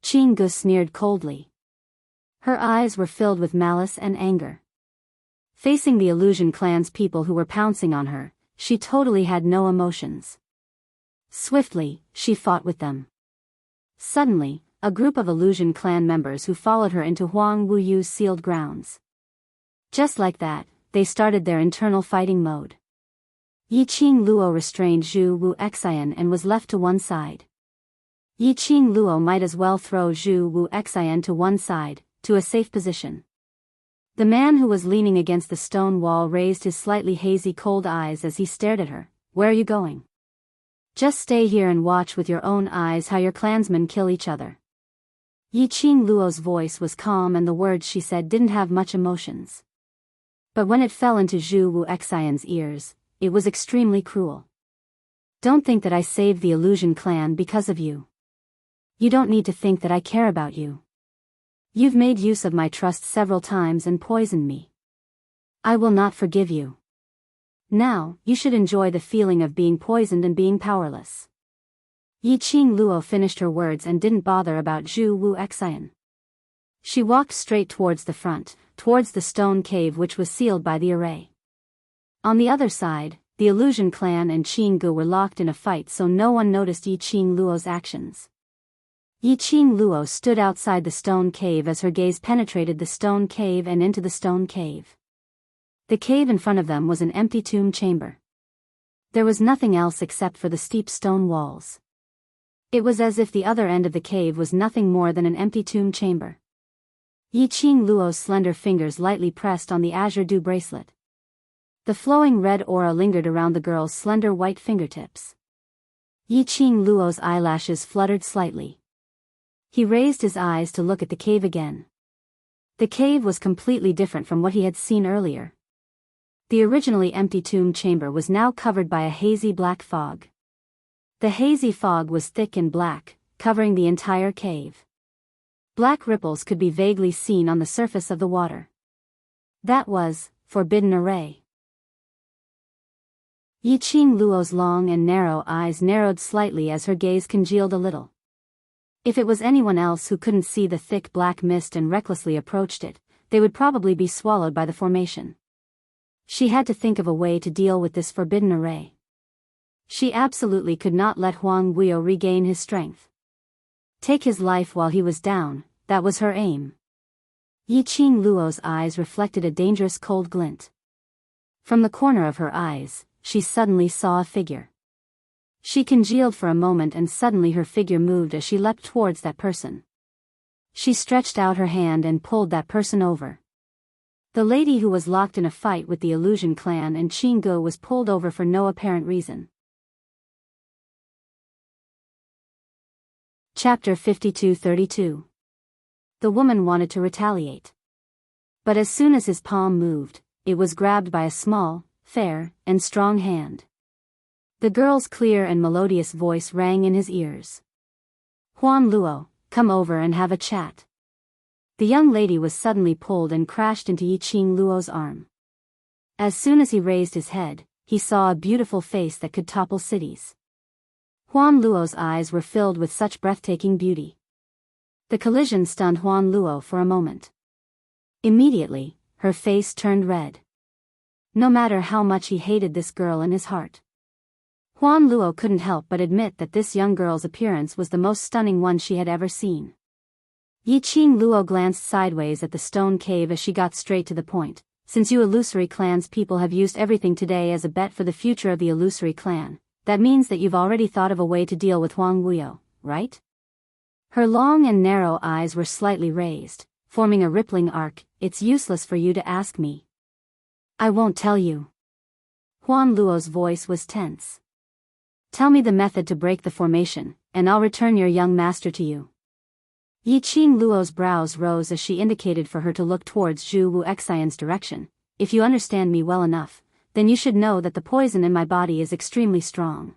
Qinggu sneered coldly. Her eyes were filled with malice and anger. Facing the illusion clan's people who were pouncing on her, she totally had no emotions. Swiftly, she fought with them. Suddenly, a group of illusion clan members who followed her into Huang Wuyu's sealed grounds. Just like that, they started their internal fighting mode. Yiqing Luo restrained Zhu Wuxian and was left to one side. Yiqing Luo might as well throw Zhu Wuxian to one side, to a safe position. The man who was leaning against the stone wall raised his slightly hazy cold eyes as he stared at her. Where are you going? Just stay here and watch with your own eyes how your clansmen kill each other. Yiqing Luo's voice was calm and the words she said didn't have much emotions. But when it fell into Zhu Wuxian's ears, it was extremely cruel. Don't think that I saved the illusion clan because of you. You don't need to think that I care about you. You've made use of my trust several times and poisoned me. I will not forgive you. Now, you should enjoy the feeling of being poisoned and being powerless. Yiqing Luo finished her words and didn't bother about Zhu Wuxian. She walked straight towards the front, towards the stone cave which was sealed by the array. On the other side, the illusion clan and Qinggu were locked in a fight so no one noticed Yiqing Luo's actions. Yiqing Luo stood outside the stone cave as her gaze penetrated the stone cave and into the stone cave. The cave in front of them was an empty tomb chamber. There was nothing else except for the steep stone walls. It was as if the other end of the cave was nothing more than an empty tomb chamber. Yiqing Luo's slender fingers lightly pressed on the azure dew bracelet. The flowing red aura lingered around the girl's slender white fingertips. Yiqing Luo's eyelashes fluttered slightly. He raised his eyes to look at the cave again. The cave was completely different from what he had seen earlier. The originally empty tomb chamber was now covered by a hazy black fog. The hazy fog was thick and black, covering the entire cave. Black ripples could be vaguely seen on the surface of the water. That was forbidden array. Yiqing Luo's long and narrow eyes narrowed slightly as her gaze congealed a little. If it was anyone else who couldn't see the thick black mist and recklessly approached it, they would probably be swallowed by the formation. She had to think of a way to deal with this forbidden array. She absolutely could not let Huang Guiyou regain his strength. Take his life while he was down, that was her aim. Yiqing Luo's eyes reflected a dangerous cold glint. From the corner of her eyes, she suddenly saw a figure. She congealed for a moment and suddenly her figure moved as she leapt towards that person. She stretched out her hand and pulled that person over. The lady who was locked in a fight with the Illusion clan and Qingge was pulled over for no apparent reason. Chapter 52-32. The woman wanted to retaliate. But as soon as his palm moved, it was grabbed by a small, fair, and strong hand. The girl's clear and melodious voice rang in his ears. "Huan Luo, come over and have a chat." The young lady was suddenly pulled and crashed into Yiqing Luo's arm. As soon as he raised his head, he saw a beautiful face that could topple cities. Huan Luo's eyes were filled with such breathtaking beauty. The collision stunned Huan Luo for a moment. Immediately, her face turned red. No matter how much he hated this girl in his heart, Huan Luo couldn't help but admit that this young girl's appearance was the most stunning one she had ever seen. Yiqing Luo glanced sideways at the stone cave as she got straight to the point. "Since you Illusory clan's people have used everything today as a bet for the future of the Illusory clan, that means that you've already thought of a way to deal with Huang Guiyou, right?" Her long and narrow eyes were slightly raised, forming a rippling arc. "It's useless for you to ask me. I won't tell you." Huan Luo's voice was tense. "Tell me the method to break the formation, and I'll return your young master to you." Yiqing Luo's brows rose as she indicated for her to look towards Zhu Wu Xian's direction. "If you understand me well enough, then you should know that the poison in my body is extremely strong.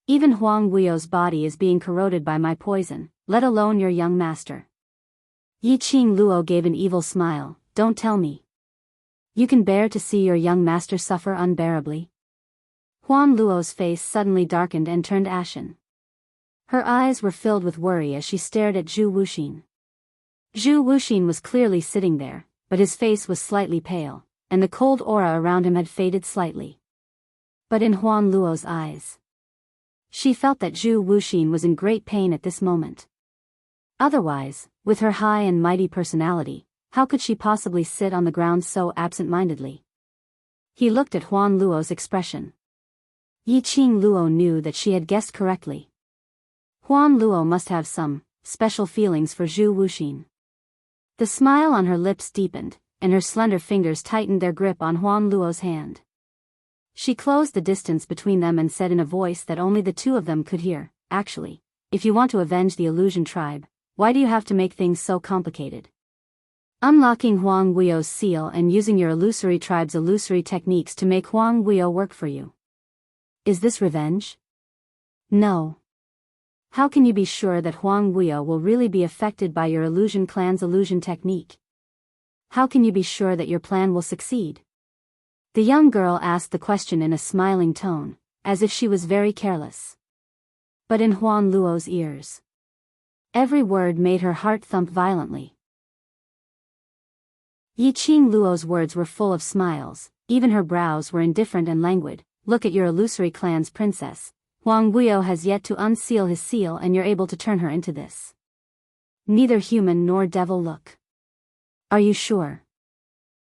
Even Huang Guiyou's body is being corroded by my poison, let alone your young master." Yiqing Luo gave an evil smile. "Don't tell me. You can bear to see your young master suffer unbearably?" Huan Luo's face suddenly darkened and turned ashen. Her eyes were filled with worry as she stared at Zhu Wuxin. Zhu Wuxin was clearly sitting there, but his face was slightly pale, and the cold aura around him had faded slightly. But in Huan Luo's eyes, she felt that Zhu Wuxin was in great pain at this moment. Otherwise, with her high and mighty personality, how could she possibly sit on the ground so absent-mindedly? He looked at Huan Luo's expression. Yiqing Luo knew that she had guessed correctly. Huan Luo must have some special feelings for Zhu Wuxin. The smile on her lips deepened, and her slender fingers tightened their grip on Huan Luo's hand. She closed the distance between them and said in a voice that only the two of them could hear, "Actually, if you want to avenge the Illusion tribe, why do you have to make things so complicated? Unlocking Huang Guiyou's seal and using your Illusory tribe's illusory techniques to make Huang Guiyou work for you. Is this revenge? No. How can you be sure that Huang Guiyou will really be affected by your Illusion clan's illusion technique? How can you be sure that your plan will succeed?" The young girl asked the question in a smiling tone, as if she was very careless. But in Huan Luo's ears, every word made her heart thump violently. Yiqing Luo's words were full of smiles, even her brows were indifferent and languid. "Look at your Illusory clan's princess. Huang Guiyou has yet to unseal his seal and you're able to turn her into this. Neither human nor devil look. Are you sure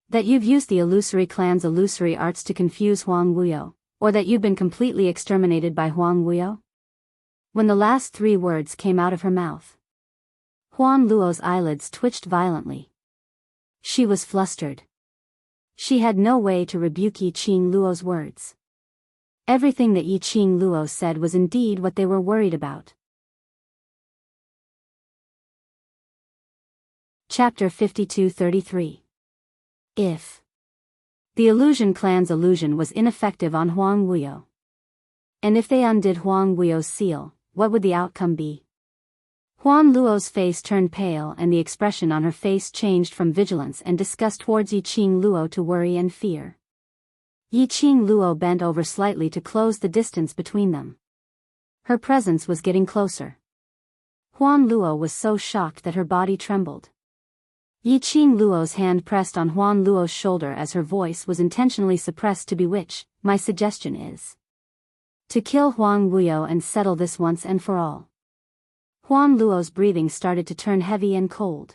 that you've used the Illusory clan's illusory arts to confuse Huang Guiyou, or that you've been completely exterminated by Huang Guiyou?" When the last three words came out of her mouth, Huan Luo's eyelids twitched violently. She was flustered. She had no way to rebuke Yiqing Luo's words. Everything that Yiqing Luo said was indeed what they were worried about. Chapter 52-33. If the Illusion clan's illusion was ineffective on Huang Guiyou, and if they undid Huang Guiyou's seal, what would the outcome be? Huan Luo's face turned pale and the expression on her face changed from vigilance and disgust towards Yiqing Luo to worry and fear. Yiqing Luo bent over slightly to close the distance between them. Her presence was getting closer. Huan Luo was so shocked that her body trembled. Yiqing Luo's hand pressed on Huan Luo's shoulder as her voice was intentionally suppressed to bewitch. My suggestion is to kill Huang Wuyo and settle this once and for all. Huan Luo's breathing started to turn heavy and cold.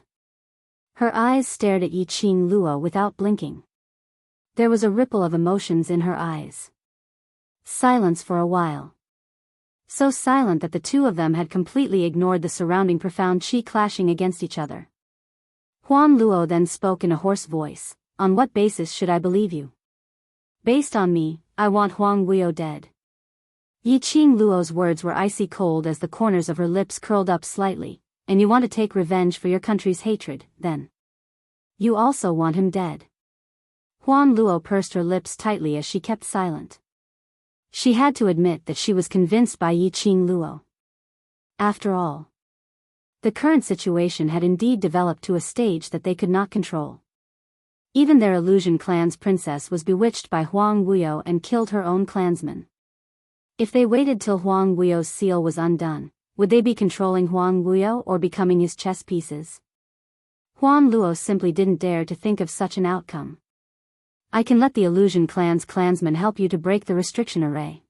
Her eyes stared at Yiqing Luo without blinking. There was a ripple of emotions in her eyes. Silence for a while. So silent that the two of them had completely ignored the surrounding profound qi clashing against each other. Huan Luo then spoke in a hoarse voice. On what basis should I believe you? Based on me, I want Huang Wuyo dead. Yiqing Luo's words were icy cold as the corners of her lips curled up slightly. And you want to take revenge for your country's hatred, then? You also want him dead. Huan Luo pursed her lips tightly as she kept silent. She had to admit that she was convinced by Yiqing Luo. After all, the current situation had indeed developed to a stage that they could not control. Even their illusion clan's princess was bewitched by Huang Wuyo and killed her own clansmen. If they waited till Huang Wuyo's seal was undone, would they be controlling Huang Wuyo or becoming his chess pieces? Huan Luo simply didn't dare to think of such an outcome. I can let the illusion clan's clansmen help you to break the restriction array.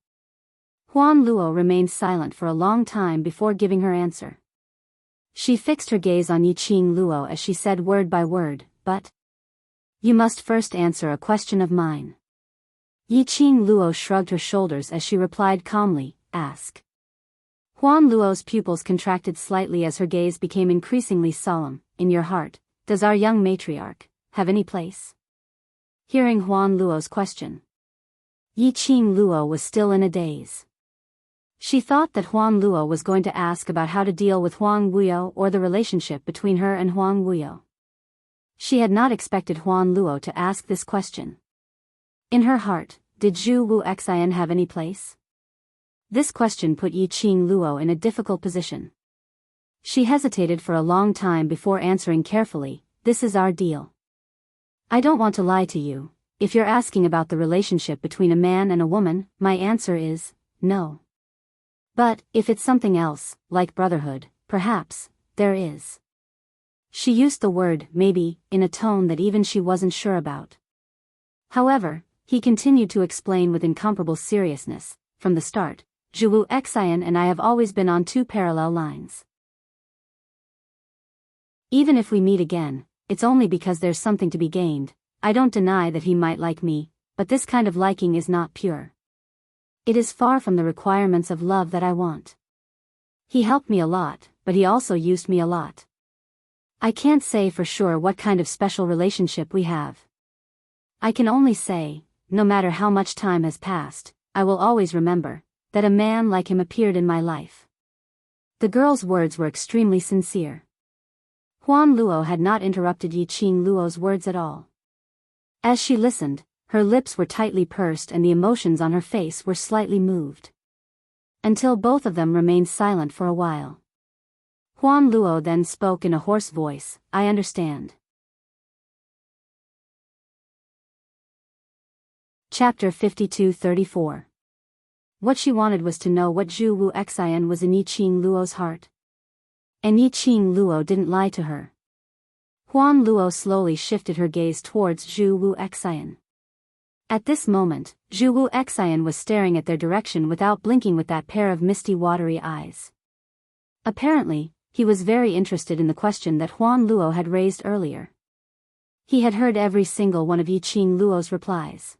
Huan Luo remained silent for a long time before giving her answer. She fixed her gaze on Yiqing Luo as she said word by word, but you must first answer a question of mine. Yiqing Luo shrugged her shoulders as she replied calmly, ask. Huan Luo's pupils contracted slightly as her gaze became increasingly solemn. In your heart, does our young matriarch have any place? Hearing Huan Luo's question, Yiqing Luo was still in a daze. She thought that Huan Luo was going to ask about how to deal with Huang Wuyo or the relationship between her and Huang Wuyo. She had not expected Huan Luo to ask this question. In her heart, did Zhu Wu Xian have any place? This question put Yiqing Luo in a difficult position. She hesitated for a long time before answering carefully, this is our deal. I don't want to lie to you. If you're asking about the relationship between a man and a woman, my answer is, no. But, if it's something else, like brotherhood, perhaps, there is. She used the word, maybe, in a tone that even she wasn't sure about. However, he continued to explain with incomparable seriousness, from the start, Zhu Wu Xian and I have always been on two parallel lines. Even if we meet again, it's only because there's something to be gained. I don't deny that he might like me, but this kind of liking is not pure. It is far from the requirements of love that I want. He helped me a lot, but he also used me a lot. I can't say for sure what kind of special relationship we have. I can only say, no matter how much time has passed, I will always remember that a man like him appeared in my life. The girl's words were extremely sincere. Huan Luo had not interrupted Yiqing Luo's words at all. As she listened, her lips were tightly pursed and the emotions on her face were slightly moved. Until both of them remained silent for a while. Huan Luo then spoke in a hoarse voice, I understand. Chapter 52-34. What she wanted was to know what Zhu Wu Xian was in Yiqing Luo's heart. And Yiqing Luo didn't lie to her. Huan Luo slowly shifted her gaze towards Zhu Wu Xian. At this moment, Zhu Wu Xian was staring at their direction without blinking with that pair of misty watery eyes. Apparently, he was very interested in the question that Huan Luo had raised earlier. He had heard every single one of Yiqing Luo's replies.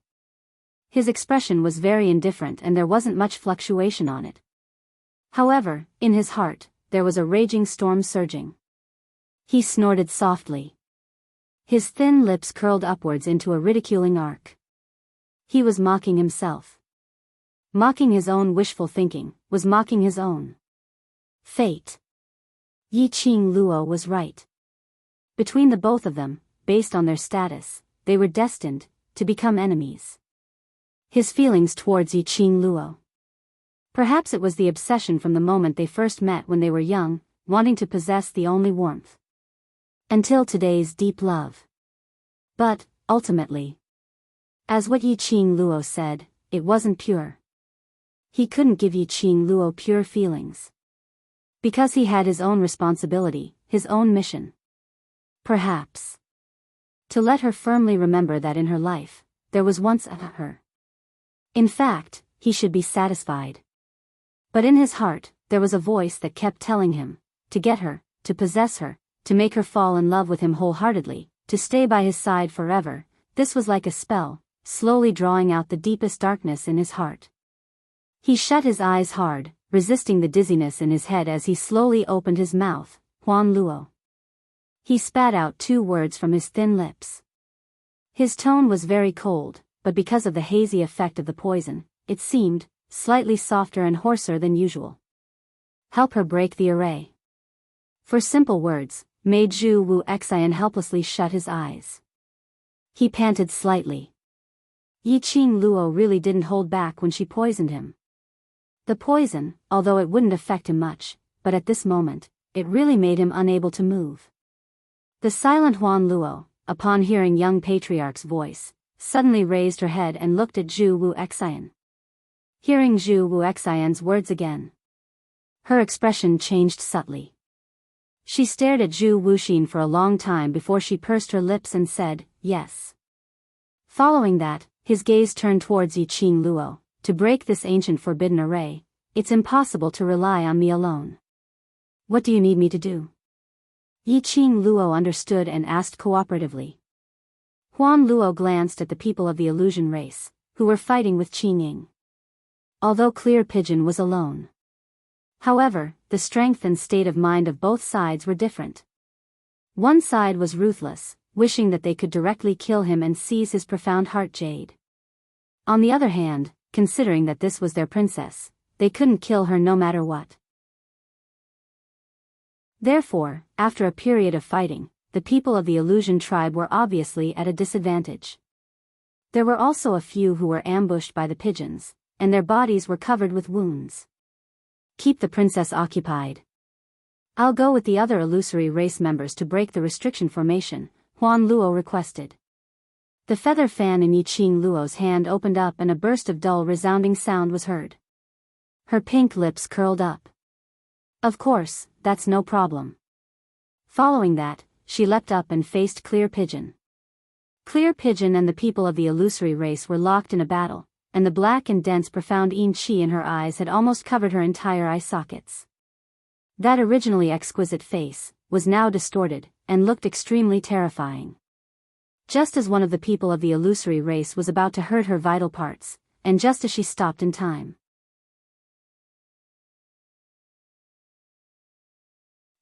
His expression was very indifferent and there wasn't much fluctuation on it. However, in his heart, there was a raging storm surging. He snorted softly. His thin lips curled upwards into a ridiculing arc. He was mocking himself. Mocking his own wishful thinking, was mocking his own fate. Yiqing Luo was right. Between the both of them, based on their status, they were destined to become enemies. His feelings towards Yiqing Luo. Perhaps it was the obsession from the moment they first met when they were young, wanting to possess the only warmth. Until today's deep love. But, ultimately, as what Yi Qing Luo said, it wasn't pure. He couldn't give Yi Qing Luo pure feelings. Because he had his own responsibility, his own mission. Perhaps. To let her firmly remember that in her life, there was once a her. In fact, he should be satisfied. But in his heart, there was a voice that kept telling him, to get her, to possess her, to make her fall in love with him wholeheartedly, to stay by his side forever. This was like a spell, slowly drawing out the deepest darkness in his heart. He shut his eyes hard, resisting the dizziness in his head as he slowly opened his mouth. Huan Luo. He spat out 2 words from his thin lips. His tone was very cold, but because of the hazy effect of the poison, it seemed slightly softer and hoarser than usual. Help her break the array. For simple words, made Zhu Wu Xian helplessly shut his eyes. He panted slightly. Yi Qing Luo really didn't hold back when she poisoned him. The poison, although it wouldn't affect him much, but at this moment, it really made him unable to move. The silent Huan Luo, upon hearing young patriarch's voice, suddenly raised her head and looked at Zhu Wu Xian. Hearing Zhu Wu Xian's words again, her expression changed subtly. She stared at Zhu Wuxin for a long time before she pursed her lips and said, yes. Following that, his gaze turned towards Yi Qing Luo. To break this ancient forbidden array, it's impossible to rely on me alone. What do you need me to do? Yi Qing Luo understood and asked cooperatively. Huan Luo glanced at the people of the illusion race, who were fighting with Qing Ying. Although Clear Pigeon was alone. However, the strength and state of mind of both sides were different. One side was ruthless, wishing that they could directly kill him and seize his profound heart jade. On the other hand, considering that this was their princess, they couldn't kill her no matter what. Therefore, after a period of fighting, the people of the illusion tribe were obviously at a disadvantage. There were also a few who were ambushed by the pigeons, and their bodies were covered with wounds. Keep the princess occupied. I'll go with the other illusory race members to break the restriction formation, Huan Luo requested. The feather fan in Yi Qing Luo's hand opened up and a burst of dull resounding sound was heard. Her pink lips curled up. Of course, that's no problem. Following that, she leapt up and faced Clear Pigeon. Clear Pigeon and the people of the illusory race were locked in a battle, and the black and dense profound yin qi in her eyes had almost covered her entire eye sockets. That originally exquisite face was now distorted, and looked extremely terrifying. Just as one of the people of the illusory race was about to hurt her vital parts, and just as she stopped in time.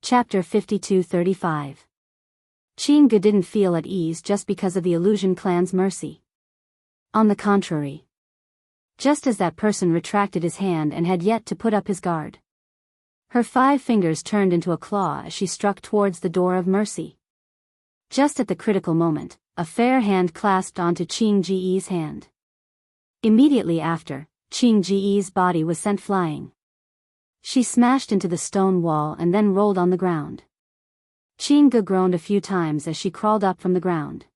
Chapter 52-35. Qing Ge didn't feel at ease just because of the illusion clan's mercy. On the contrary. Just as that person retracted his hand and had yet to put up his guard. Her 5 fingers turned into a claw as she struck towards the door of mercy. Just at the critical moment, a fair hand clasped onto Qing Ji's hand. Immediately after, Qing Ji's body was sent flying. She smashed into the stone wall and then rolled on the ground. Qing Ge groaned a few times as she crawled up from the ground.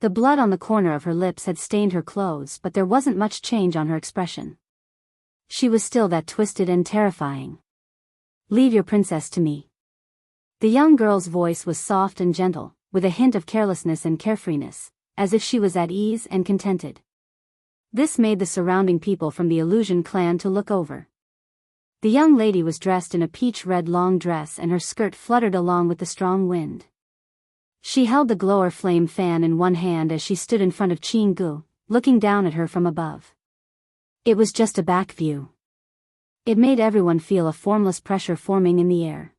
The blood on the corner of her lips had stained her clothes, but there wasn't much change on her expression. She was still that twisted and terrifying. Leave your princess to me. The young girl's voice was soft and gentle, with a hint of carelessness and carefreeness, as if she was at ease and contented. This made the surrounding people from the illusion clan to look over. The young lady was dressed in a peach-red long dress and her skirt fluttered along with the strong wind. She held the glower flame fan in one hand as she stood in front of Qing Ge, looking down at her from above. It was just a back view. It made everyone feel a formless pressure forming in the air.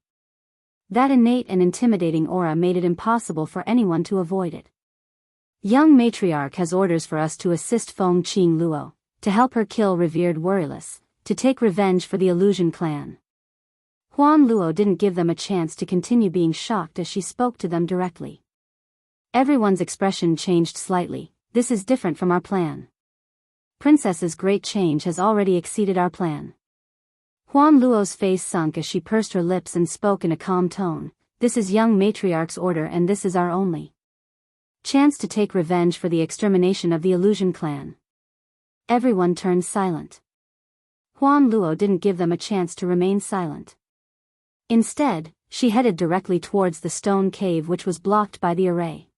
That innate and intimidating aura made it impossible for anyone to avoid it. Young matriarch has orders for us to assist Feng Qing Luo, to help her kill revered warriorless, to take revenge for the illusion clan. Huan Luo didn't give them a chance to continue being shocked as she spoke to them directly. Everyone's expression changed slightly. This is different from our plan. Princess's great change has already exceeded our plan. Huan Luo's face sunk as she pursed her lips and spoke in a calm tone. This is young matriarch's order and this is our only chance to take revenge for the extermination of the illusion clan. Everyone turned silent. Huan Luo didn't give them a chance to remain silent. Instead, she headed directly towards the stone cave which was blocked by the array.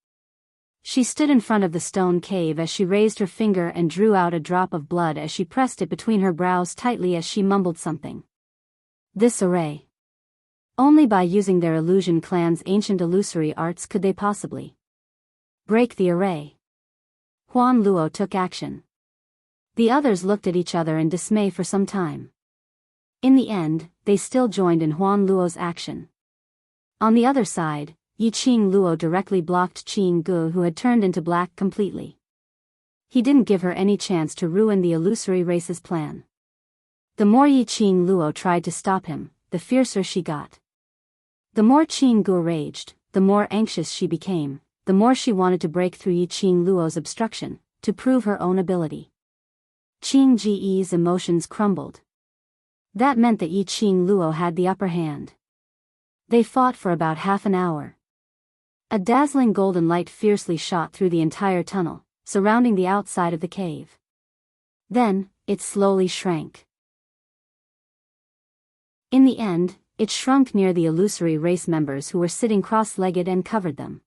She stood in front of the stone cave as she raised her finger and drew out a drop of blood as she pressed it between her brows tightly as she mumbled something. This array. Only by using their illusion clan's ancient illusory arts could they possibly break the array. Huan Luo took action. The others looked at each other in dismay for some time. In the end, they still joined in Huan Luo's action. On the other side, Yiqing Luo directly blocked Qing Gu, who had turned into black completely. He didn't give her any chance to ruin the illusory race's plan. The more Yiqing Luo tried to stop him, the fiercer she got. The more Qing Gu raged, the more anxious she became, the more she wanted to break through Yiqing Luo's obstruction, to prove her own ability. Qing Ji's emotions crumbled. That meant that Yiqing Luo had the upper hand. They fought for about half an hour. A dazzling golden light fiercely shot through the entire tunnel, surrounding the outside of the cave. Then, it slowly shrank. In the end, it shrunk near the illusory race members who were sitting cross-legged and covered them.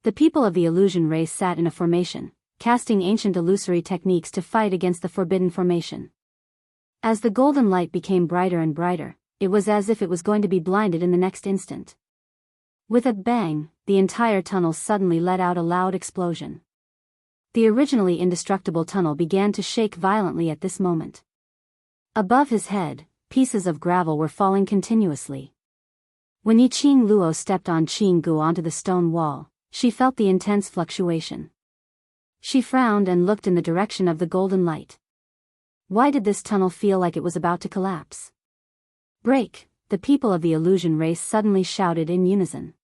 The people of the illusion race sat in a formation, casting ancient illusory techniques to fight against the forbidden formation. As the golden light became brighter and brighter, it was as if it was going to be blinded in the next instant. With a bang, the entire tunnel suddenly let out a loud explosion. The originally indestructible tunnel began to shake violently at this moment. Above his head, pieces of gravel were falling continuously. When Yiqing Luo stepped on Qing Gu onto the stone wall, she felt the intense fluctuation. She frowned and looked in the direction of the golden light. Why did this tunnel feel like it was about to collapse? Break! The people of the illusion race suddenly shouted in unison.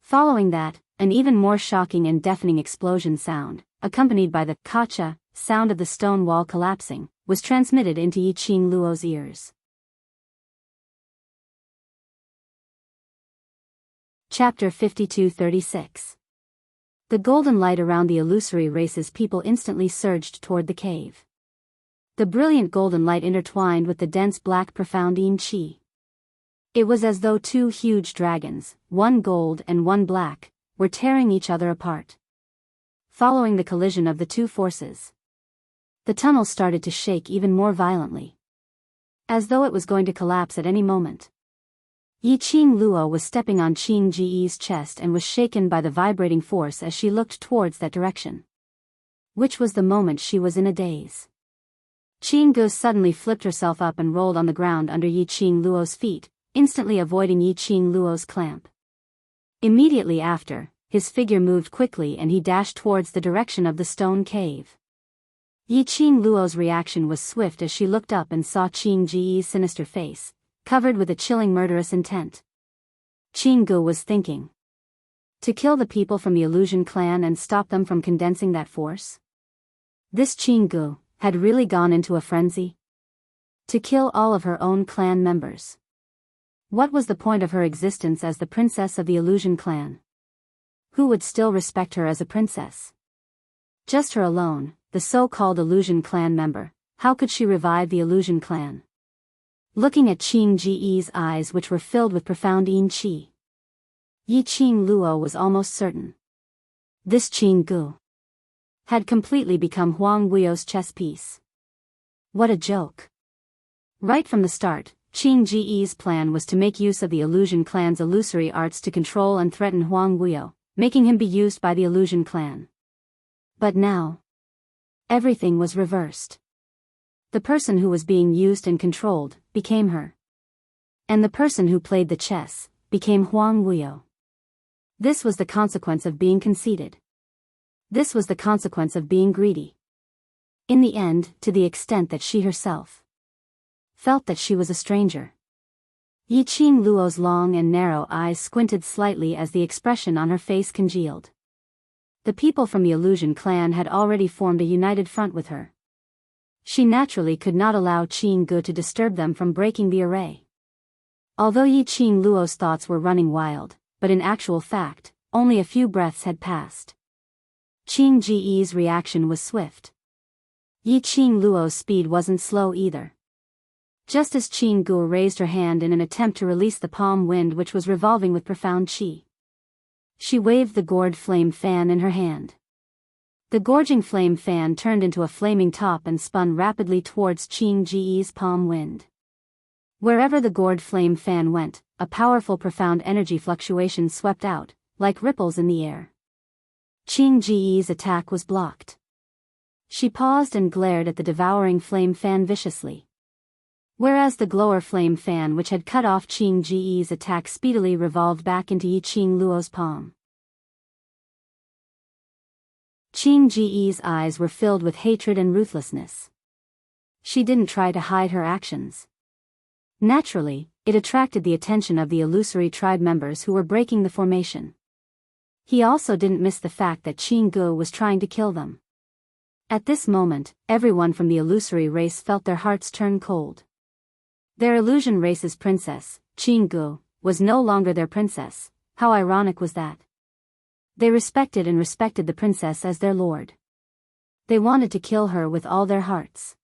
Following that, an even more shocking and deafening explosion sound, accompanied by the "kacha" sound of the stone wall collapsing, was transmitted into Yiqing Luo's ears. Chapter 52-36. The golden light around the illusory race's people instantly surged toward the cave. The brilliant golden light intertwined with the dense black profound yin qi. It was as though two huge dragons, one gold and one black, were tearing each other apart. Following the collision of the two forces, the tunnel started to shake even more violently, as though it was going to collapse at any moment. Yiqing Luo was stepping on Qing Ji's chest and was shaken by the vibrating force as she looked towards that direction. Which was the moment she was in a daze. Qing Gu suddenly flipped herself up and rolled on the ground under Yiqing Luo's feet, instantly avoiding Yiqing Luo's clamp. Immediately after, his figure moved quickly and he dashed towards the direction of the stone cave. Yiqing Luo's reaction was swift as she looked up and saw Qing Ji's sinister face, covered with a chilling murderous intent. Qing Gu was thinking. To kill the people from the illusion clan and stop them from condensing that force? This Qing Gu had really gone into a frenzy? To kill all of her own clan members. What was the point of her existence as the princess of the illusion clan? Who would still respect her as a princess? Just her alone, the so-called illusion clan member. How could she revive the illusion clan? Looking at Qing Ji's eyes which were filled with profound yin qi, Yiqing Luo was almost certain. This Qing Gu had completely become Huang Wuyo's chess piece. What a joke. Right from the start, Qing Ji's plan was to make use of the illusion clan's illusory arts to control and threaten Huang Wuyo, making him be used by the illusion clan. But now, everything was reversed. The person who was being used and controlled became her. And the person who played the chess became Huang Wuyo. This was the consequence of being conceited. This was the consequence of being greedy. In the end, to the extent that she herself felt that she was a stranger. Yiqing Luo's long and narrow eyes squinted slightly as the expression on her face congealed. The people from the illusion clan had already formed a united front with her. She naturally could not allow Qing Gu to disturb them from breaking the array. Although Yi Qing Luo's thoughts were running wild, but in actual fact, only a few breaths had passed. Qing Ji's reaction was swift. Yi Qing Luo's speed wasn't slow either. Just as Qing Gu raised her hand in an attempt to release the palm wind which was revolving with profound qi, she waved the gourd flame fan in her hand. The gorging flame fan turned into a flaming top and spun rapidly towards Qing Ji's palm wind. Wherever the gourd flame fan went, a powerful profound energy fluctuation swept out, like ripples in the air. Qing Ji's attack was blocked. She paused and glared at the devouring flame fan viciously. Whereas the glower flame fan which had cut off Qing Ji's attack speedily revolved back into Yi Qing Luo's palm. Qing Ji's eyes were filled with hatred and ruthlessness. She didn't try to hide her actions. Naturally, it attracted the attention of the illusory tribe members who were breaking the formation. He also didn't miss the fact that Qing Gu was trying to kill them. At this moment, everyone from the illusory race felt their hearts turn cold. Their illusion race's princess, Qing Gu, was no longer their princess. How ironic was that? They respected the princess as their lord. They wanted to kill her with all their hearts.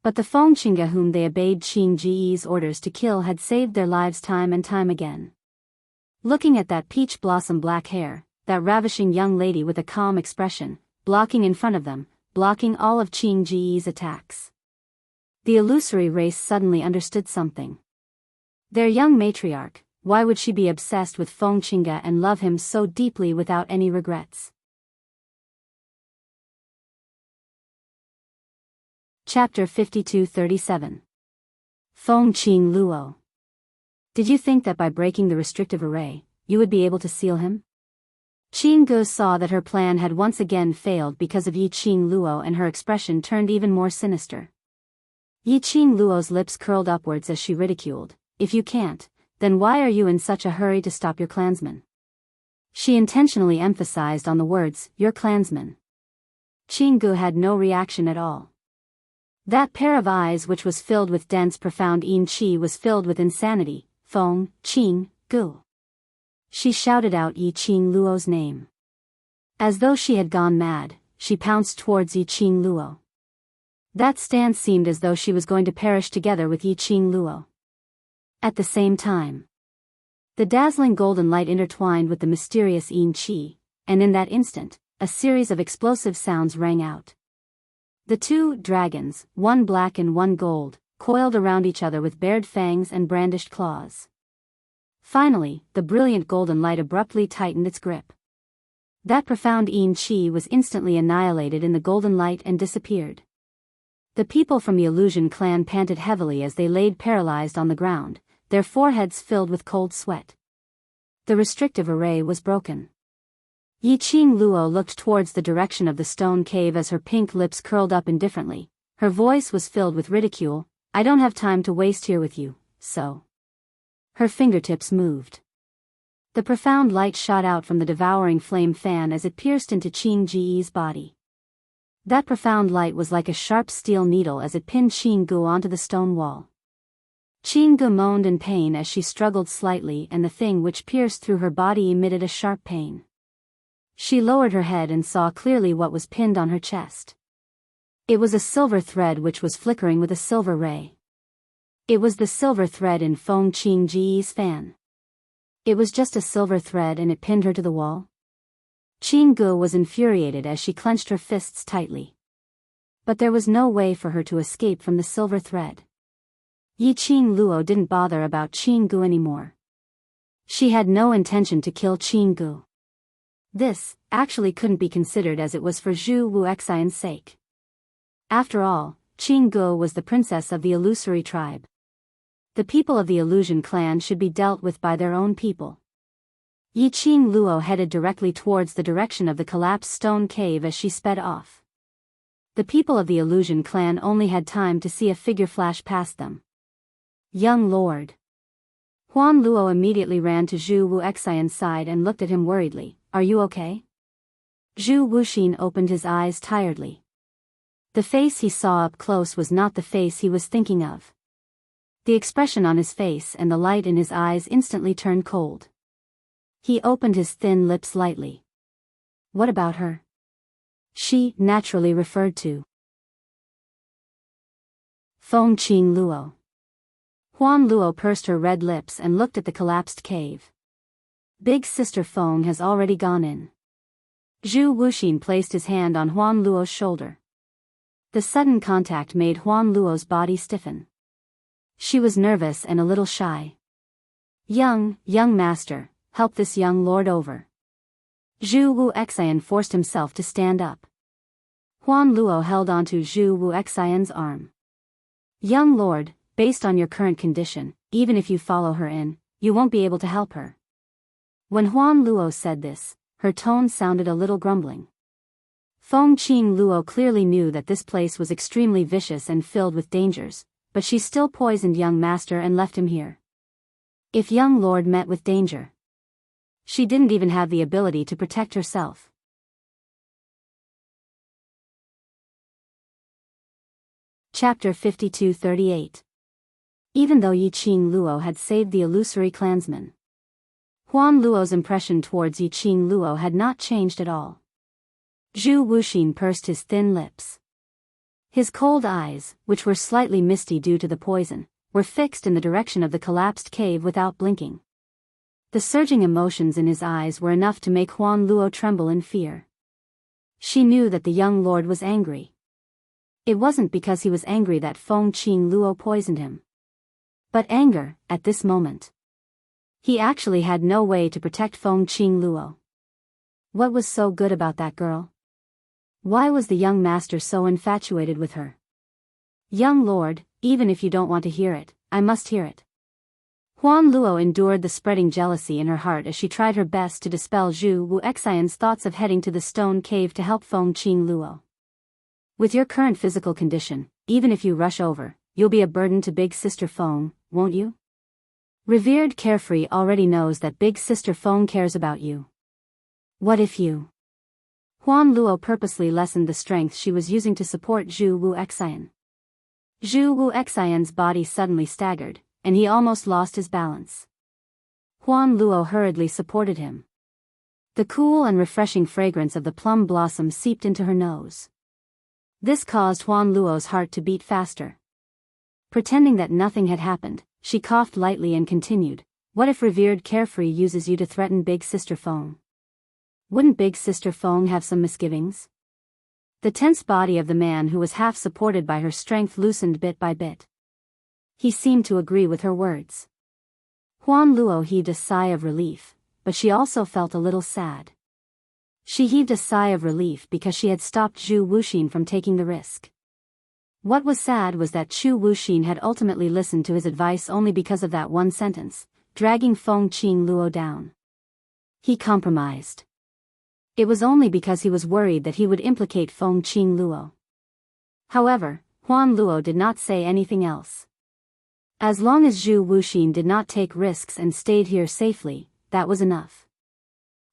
But the Fengqinga whom they obeyed Qing Ji's orders to kill had saved their lives time and time again. Looking at that peach blossom black hair, that ravishing young lady with a calm expression, blocking in front of them, blocking all of Qing Ji's attacks. The illusory race suddenly understood something. Their young matriarch, why would she be obsessed with Fengqinga and love him so deeply without any regrets? Chapter 52-37. Fengqing Luo. Did you think that by breaking the restrictive array, you would be able to seal him? Qing Gu saw that her plan had once again failed because of Yi Qing Luo, and her expression turned even more sinister. Yi Qing Luo's lips curled upwards as she ridiculed, "If you can't, then why are you in such a hurry to stop your clansmen?" She intentionally emphasized on the words, "your clansmen." Qing Gu had no reaction at all. That pair of eyes which was filled with dense profound yin qi was filled with insanity. Feng, Qing, Gu. She shouted out Yi Qing Luo's name. As though she had gone mad, she pounced towards Yi Qing Luo. That stance seemed as though she was going to perish together with Yi Qing Luo. At the same time, the dazzling golden light intertwined with the mysterious yin qi, and in that instant, a series of explosive sounds rang out. The two dragons, one black and one gold, coiled around each other with bared fangs and brandished claws. Finally, the brilliant golden light abruptly tightened its grip. That profound yin qi was instantly annihilated in the golden light and disappeared. The people from the illusion clan panted heavily as they laid paralyzed on the ground, their foreheads filled with cold sweat. The restrictive array was broken. Yi Qing Luo looked towards the direction of the stone cave as her pink lips curled up indifferently. Her voice was filled with ridicule. "I don't have time to waste here with you, so." Her fingertips moved. The profound light shot out from the devouring flame fan as it pierced into Qing Ji's body. That profound light was like a sharp steel needle as it pinned Qing Gu onto the stone wall. Qing Gu moaned in pain as she struggled slightly, and the thing which pierced through her body emitted a sharp pain. She lowered her head and saw clearly what was pinned on her chest. It was a silver thread which was flickering with a silver ray. It was the silver thread in Feng Qing Ji's fan. It was just a silver thread and it pinned her to the wall. Qing Gu was infuriated as she clenched her fists tightly. But there was no way for her to escape from the silver thread. Yi Qing Luo didn't bother about Qing Gu anymore. She had no intention to kill Qing Gu. This, actually couldn't be considered, as it was for Zhu Wuxian's sake. After all, Qing Gu was the princess of the illusory tribe. The people of the illusion clan should be dealt with by their own people. Yi Qing Luo headed directly towards the direction of the collapsed stone cave as she sped off. The people of the illusion clan only had time to see a figure flash past them. "Young lord." Huan Luo immediately ran to Zhu Wuxian's side and looked at him worriedly. "Are you okay?" Zhu Wuxian opened his eyes tiredly. The face he saw up close was not the face he was thinking of. The expression on his face and the light in his eyes instantly turned cold. He opened his thin lips lightly. What about her? She naturally referred to Feng Qing Luo. Huan Luo pursed her red lips and looked at the collapsed cave. Big Sister Feng has already gone in. Zhu Wuxin placed his hand on Huan Luo's shoulder. The sudden contact made Huan Luo's body stiffen. She was nervous and a little shy. Young master, help this young lord over. Zhu Wuxian forced himself to stand up. Huan Luo held onto Zhu Wuxian's arm. Young lord, based on your current condition, even if you follow her in, you won't be able to help her. When Huan Luo said this, her tone sounded a little grumbling. Feng Qing Luo clearly knew that this place was extremely vicious and filled with dangers, but she still poisoned young master and left him here. If young lord met with danger, she didn't even have the ability to protect herself. Chapter 52-38. Even though Yi Qing Luo had saved the illusory clansman, Huan Luo's impression towards Yi Qing Luo had not changed at all. Zhu Wuxin pursed his thin lips. His cold eyes, which were slightly misty due to the poison, were fixed in the direction of the collapsed cave without blinking. The surging emotions in his eyes were enough to make Huan Luo tremble in fear. She knew that the young lord was angry. It wasn't because he was angry that Feng Qing Luo poisoned him, but anger, at this moment. He actually had no way to protect Feng Qing Luo. What was so good about that girl? Why was the young master so infatuated with her? Young lord, even if you don't want to hear it, I must hear it. Huan Luo endured the spreading jealousy in her heart as she tried her best to dispel Zhu Wuxian's thoughts of heading to the stone cave to help Feng Qing Luo. With your current physical condition, even if you rush over, you'll be a burden to Big Sister Feng, won't you? Revered Carefree already knows that Big Sister Feng cares about you. What if you? Huan Luo purposely lessened the strength she was using to support Zhu Wuxian. Zhu Wuxian's body suddenly staggered, and he almost lost his balance. Huan Luo hurriedly supported him. The cool and refreshing fragrance of the plum blossom seeped into her nose. This caused Huan Luo's heart to beat faster. Pretending that nothing had happened, she coughed lightly and continued, what if Revered Carefree uses you to threaten Big Sister Feng? Wouldn't Big Sister Feng have some misgivings? The tense body of the man who was half supported by her strength loosened bit by bit. He seemed to agree with her words. Huan Luo heaved a sigh of relief, but she also felt a little sad. She heaved a sigh of relief because she had stopped Zhu Wuxin from taking the risk. What was sad was that Zhu Wuxin had ultimately listened to his advice only because of that one sentence, dragging Feng Qing Luo down. He compromised. It was only because he was worried that he would implicate Feng Qing Luo. However, Huan Luo did not say anything else. As long as Zhu Wuxin did not take risks and stayed here safely, that was enough.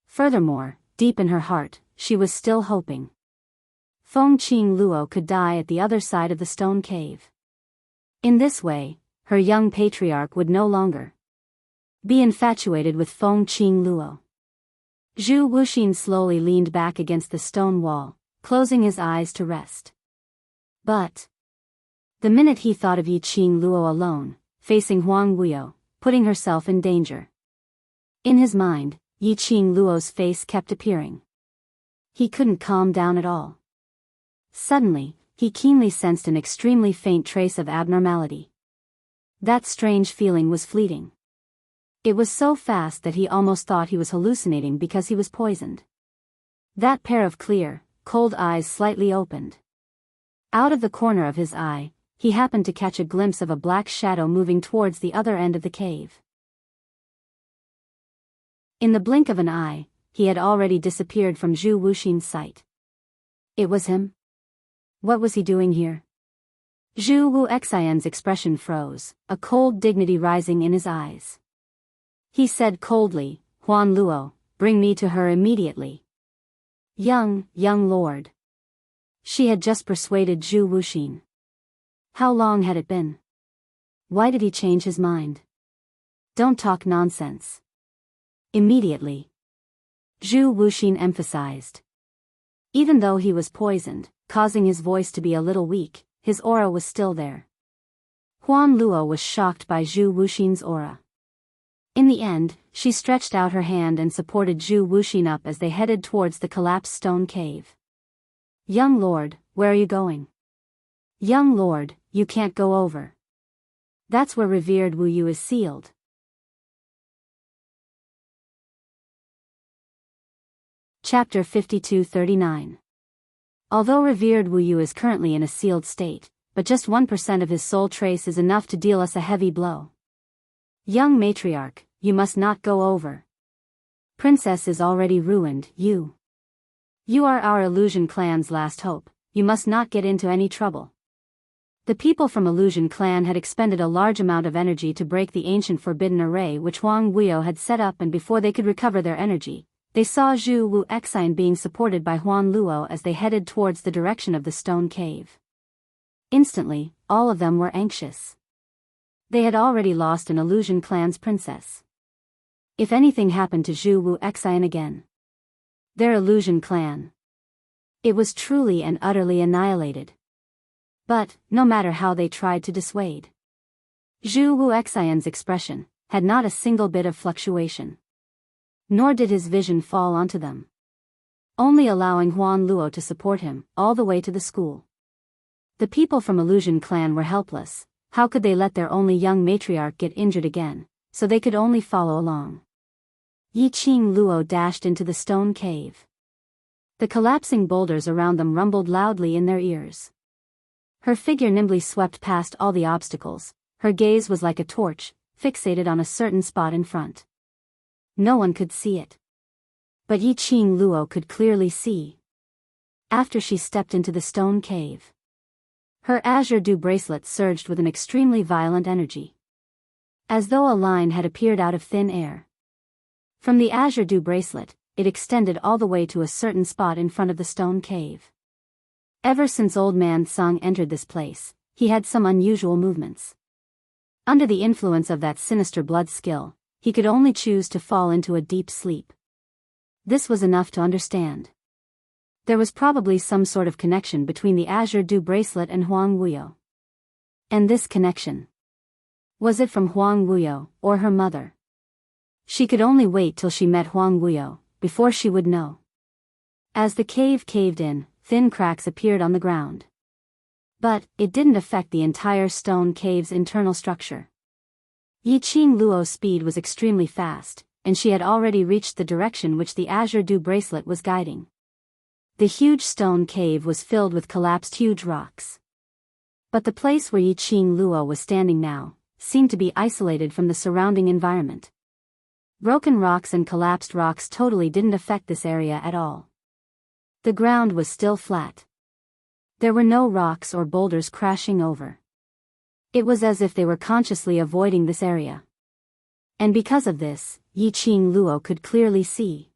Furthermore, deep in her heart, she was still hoping Feng Qing Luo could die at the other side of the stone cave. In this way, her young patriarch would no longer be infatuated with Feng Qing Luo. Zhu Wuxin slowly leaned back against the stone wall, closing his eyes to rest. But the minute he thought of Yi Qing Luo alone, facing Huang Guiyou, putting herself in danger. In his mind, Yi Qing Luo's face kept appearing. He couldn't calm down at all. Suddenly, he keenly sensed an extremely faint trace of abnormality. That strange feeling was fleeting. It was so fast that he almost thought he was hallucinating because he was poisoned. That pair of clear, cold eyes slightly opened. Out of the corner of his eye, he happened to catch a glimpse of a black shadow moving towards the other end of the cave. In the blink of an eye, he had already disappeared from Zhu Wuxin's sight. It was him? What was he doing here? Zhu Wuxian's expression froze, a cold dignity rising in his eyes. He said coldly, Huan Luo, bring me to her immediately. Young lord. She had just persuaded Zhu Wuxin. How long had it been? Why did he change his mind? Don't talk nonsense. Immediately. Zhu Wuxin emphasized. Even though he was poisoned, causing his voice to be a little weak, his aura was still there. Huan Luo was shocked by Zhu Wuxin's aura. In the end, she stretched out her hand and supported Zhu Wuxin up as they headed towards the collapsed stone cave. Young lord, where are you going? Young lord, you can't go over. That's where revered Wu Yu is sealed. Chapter 52-39. Although revered Wu Yu is currently in a sealed state, but just 1% of his soul trace is enough to deal us a heavy blow. Young matriarch, you must not go over. Princess is already ruined, you. You are our Illusion clan's last hope, you must not get into any trouble. The people from Illusion clan had expended a large amount of energy to break the ancient forbidden array which Huang Guiyou had set up, and before they could recover their energy, they saw Zhu Wu Exine being supported by Huan Luo as they headed towards the direction of the stone cave. Instantly, all of them were anxious. They had already lost an Illusion clan's princess. If anything happened to Zhu Wu Exine again, their Illusion clan, it was truly and utterly annihilated. But, no matter how they tried to dissuade, Zhu Wu Exine's expression had not a single bit of fluctuation. Nor did his vision fall onto them, only allowing Huan Luo to support him all the way to the school. The people from Illusion clan were helpless. How could they let their only young matriarch get injured again, so they could only follow along. Yi Qing Luo dashed into the stone cave. The collapsing boulders around them rumbled loudly in their ears. Her figure nimbly swept past all the obstacles, her gaze was like a torch, fixated on a certain spot in front. No one could see it. But Yi Qing Luo could clearly see. After she stepped into the stone cave, her azure dew bracelet surged with an extremely violent energy, as though a line had appeared out of thin air. From the azure dew bracelet, it extended all the way to a certain spot in front of the stone cave. Ever since Old Man Sung entered this place, he had some unusual movements. Under the influence of that sinister blood skill, he could only choose to fall into a deep sleep. This was enough to understand. There was probably some sort of connection between the azure dew bracelet and Huang Guiyou. And this connection, was it from Huang Guiyou or her mother? She could only wait till she met Huang Guiyou before she would know. As the cave caved in, thin cracks appeared on the ground. But it didn't affect the entire stone cave's internal structure. Yi Qing Luo's speed was extremely fast, and she had already reached the direction which the azure dew bracelet was guiding. The huge stone cave was filled with collapsed huge rocks. But the place where Yi Qing Luo was standing now seemed to be isolated from the surrounding environment. Broken rocks and collapsed rocks totally didn't affect this area at all. The ground was still flat. There were no rocks or boulders crashing over. It was as if they were consciously avoiding this area. And because of this, Yi Qing Luo could clearly see.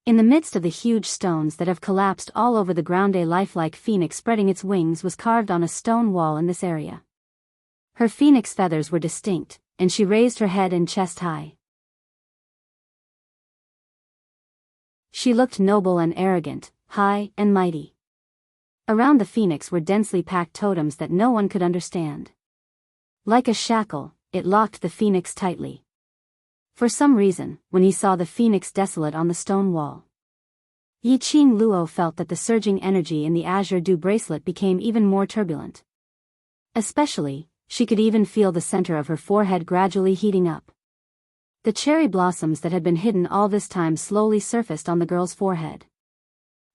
In the midst of the huge stones that have collapsed all over the ground, a lifelike phoenix spreading its wings was carved on a stone wall in this area. Her phoenix feathers were distinct, and she raised her head and chest high. She looked noble and arrogant, high and mighty. Around the phoenix were densely packed totems that no one could understand. Like a shackle, it locked the phoenix tightly. For some reason, when he saw the phoenix desolate on the stone wall, Yi Qing Luo felt that the surging energy in the azure dew bracelet became even more turbulent. Especially, she could even feel the center of her forehead gradually heating up. The cherry blossoms that had been hidden all this time slowly surfaced on the girl's forehead.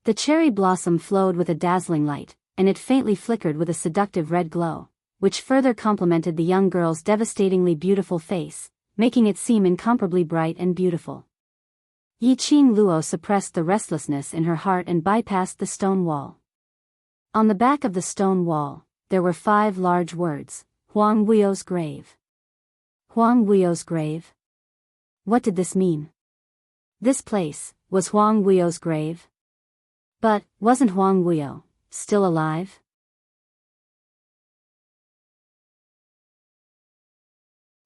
The cherry blossom flowed with a dazzling light, and it faintly flickered with a seductive red glow, which further complemented the young girl's devastatingly beautiful face, making it seem incomparably bright and beautiful. Yi Qing Luo suppressed the restlessness in her heart and bypassed the stone wall. On the back of the stone wall, there were 5 large words: Huang Guiyou's grave. Huang Guiyou's grave? What did this mean? This place was Huang Guiyou's grave? But wasn't Huang Guiyou still alive?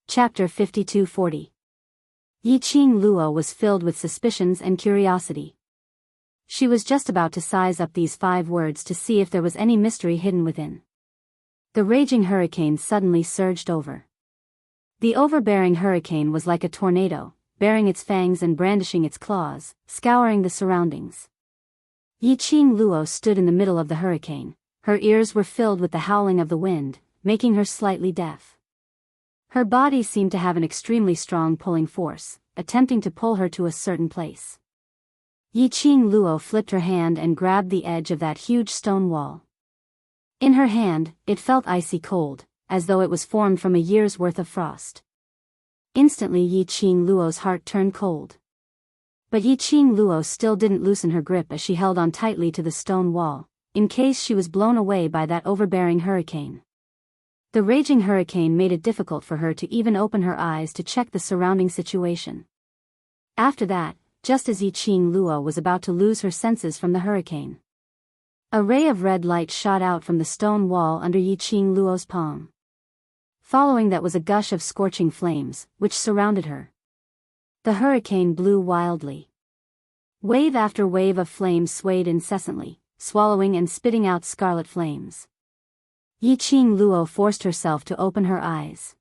Chapter 5240. Yiqing Luo was filled with suspicions and curiosity. She was just about to size up these 5 words to see if there was any mystery hidden within. The raging hurricane suddenly surged over. The overbearing hurricane was like a tornado, baring its fangs and brandishing its claws, scouring the surroundings. Yiqing Luo stood in the middle of the hurricane. Her ears were filled with the howling of the wind, making her slightly deaf. Her body seemed to have an extremely strong pulling force, attempting to pull her to a certain place. Yiqing Luo flipped her hand and grabbed the edge of that huge stone wall. In her hand, it felt icy cold, as though it was formed from a year's worth of frost. Instantly Yiqing Luo's heart turned cold. But Yiqing Luo still didn't loosen her grip as she held on tightly to the stone wall, in case she was blown away by that overbearing hurricane. The raging hurricane made it difficult for her to even open her eyes to check the surrounding situation. After that, just as Yiqing Luo was about to lose her senses from the hurricane, a ray of red light shot out from the stone wall under Yiqing Luo's palm. Following that was a gush of scorching flames, which surrounded her. The hurricane blew wildly. Wave after wave of flames swayed incessantly, swallowing and spitting out scarlet flames. Yiqing Luo forced herself to open her eyes.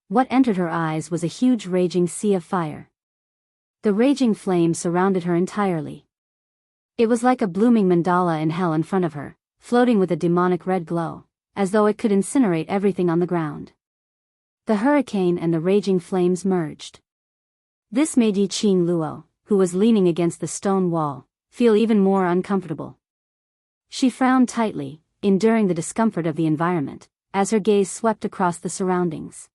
What entered her eyes was a huge raging sea of fire. The raging flame surrounded her entirely. It was like a blooming mandala in hell in front of her, floating with a demonic red glow, as though it could incinerate everything on the ground. The hurricane and the raging flames merged. This made Yiqing Luo, who was leaning against the stone wall, feel even more uncomfortable. She frowned tightly, enduring the discomfort of the environment, as her gaze swept across the surroundings.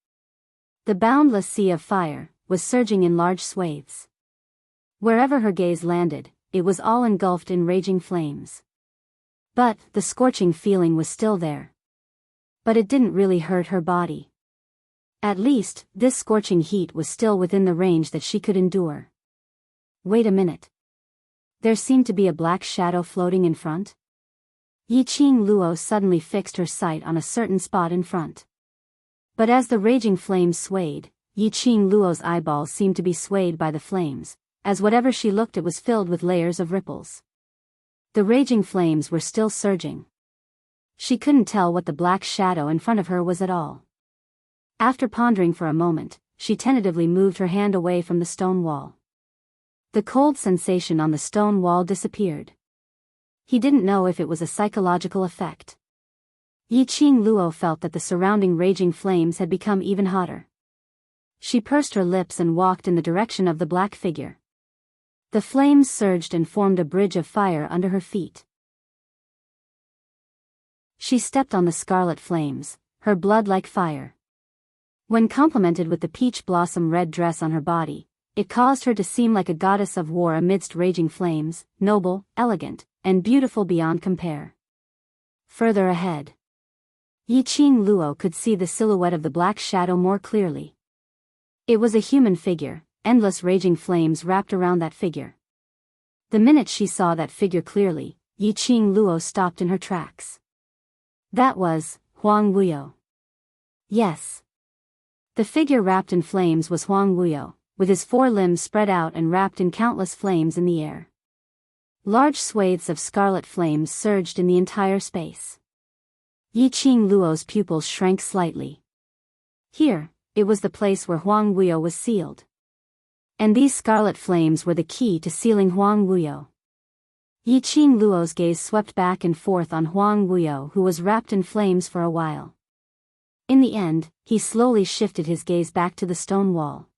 The boundless sea of fire was surging in large swathes. Wherever her gaze landed, it was all engulfed in raging flames. But the scorching feeling was still there. But it didn't really hurt her body. At least, this scorching heat was still within the range that she could endure. Wait a minute. There seemed to be a black shadow floating in front. Yiqing Luo suddenly fixed her sight on a certain spot in front. But as the raging flames swayed, Yiqing Luo's eyeballs seemed to be swayed by the flames, as whatever she looked at was filled with layers of ripples. The raging flames were still surging. She couldn't tell what the black shadow in front of her was at all. After pondering for a moment, she tentatively moved her hand away from the stone wall. The cold sensation on the stone wall disappeared. He didn't know if it was a psychological effect. Yiqing Luo felt that the surrounding raging flames had become even hotter. She pursed her lips and walked in the direction of the black figure. The flames surged and formed a bridge of fire under her feet. She stepped on the scarlet flames, her blood like fire. When complemented with the peach blossom red dress on her body, it caused her to seem like a goddess of war amidst raging flames, noble, elegant, and beautiful beyond compare. Further ahead, Yiqing Luo could see the silhouette of the black shadow more clearly. It was a human figure, endless raging flames wrapped around that figure. The minute she saw that figure clearly, Yiqing Luo stopped in her tracks. That was Huang Wuyo. Yes. The figure wrapped in flames was Huang Wuyo, with his 4 limbs spread out and wrapped in countless flames in the air. Large swathes of scarlet flames surged in the entire space. Yiqing Luo's pupils shrank slightly. Here, it was the place where Huang Wuyo was sealed. And these scarlet flames were the key to sealing Huang Wuyo. Yiqing Luo's gaze swept back and forth on Huang Wuyo, who was wrapped in flames for a while. In the end, he slowly shifted his gaze back to the stone wall.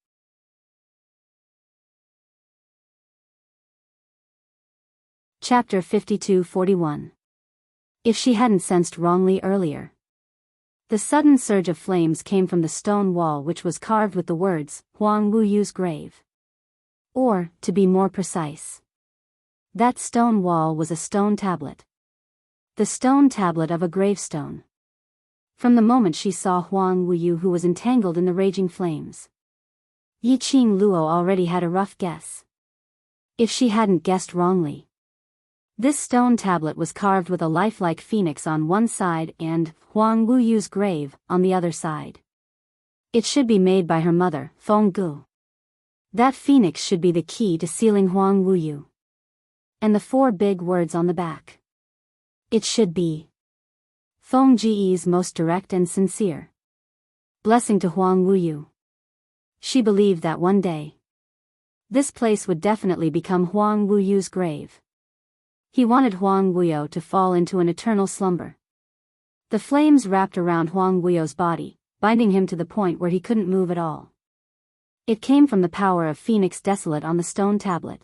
Chapter 5241. If she hadn't sensed wrongly earlier. The sudden surge of flames came from the stone wall, which was carved with the words, Huang Wuyu's grave. Or, to be more precise, that stone wall was a stone tablet. The stone tablet of a gravestone. From the moment she saw Huang Wuyu, who was entangled in the raging flames, Yiqing Luo already had a rough guess. If she hadn't guessed wrongly, This stone tablet was carved with a lifelike phoenix on one side and Huang Wuyu's grave on the other side. It should be made by her mother, Feng Gu. That phoenix should be the key to sealing Huang Wuyu. And the 4 big words on the back. It should be Feng Ge's most direct and sincere blessing to Huang Wuyu. She believed that one day, this place would definitely become Huang Wuyu's grave. He wanted Huang Wuyo to fall into an eternal slumber. The flames wrapped around Huang Wuyo's body, binding him to the point where he couldn't move at all. It came from the power of Phoenix Desolate on the stone tablet.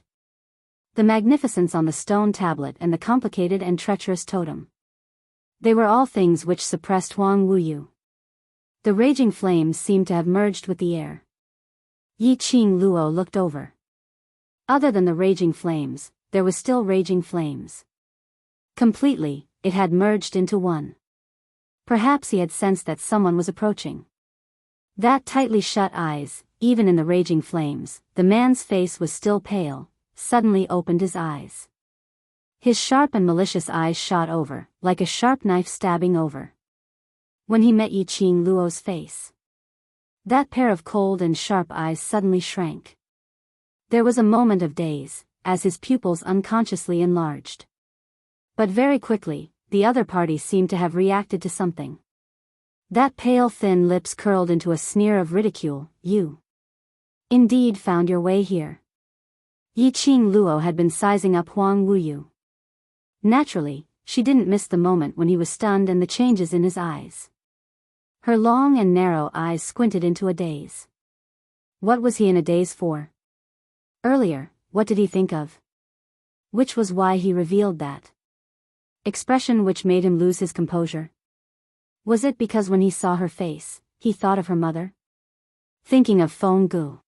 The magnificence on the stone tablet and the complicated and treacherous totem. They were all things which suppressed Huang Wuyu. The raging flames seemed to have merged with the air. Yi Qing Luo looked over. Other than the raging flames, there was still raging flames. Completely, it had merged into one. Perhaps he had sensed that someone was approaching. That tightly shut eyes, even in the raging flames, the man's face was still pale, suddenly opened his eyes. His sharp and malicious eyes shot over, like a sharp knife stabbing over. When he met Yi Qing Luo's face, that pair of cold and sharp eyes suddenly shrank. There was a moment of daze, as his pupils unconsciously enlarged. But very quickly, the other party seemed to have reacted to something. That pale thin lips curled into a sneer of ridicule. You indeed found your way here. Yi Qing Luo had been sizing up Huang Wuyu. Naturally, she didn't miss the moment when he was stunned and the changes in his eyes. Her long and narrow eyes squinted into a daze. What was he in a daze for? Earlier, what did he think of? Which was why he revealed that expression which made him lose his composure? Was it because when he saw her face, he thought of her mother? Thinking of Feng Gu.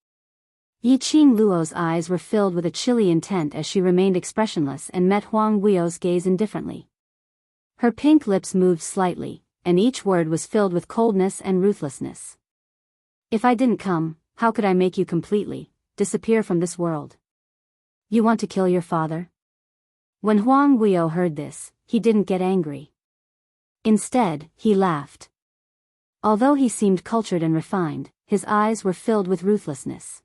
Yi Qing Luo's eyes were filled with a chilly intent as she remained expressionless and met Huang Wuyo's gaze indifferently. Her pink lips moved slightly, and each word was filled with coldness and ruthlessness. If I didn't come, how could I make you completely disappear from this world? You want to kill your father? When Huang Wuyo heard this, he didn't get angry. Instead, he laughed. Although he seemed cultured and refined, his eyes were filled with ruthlessness.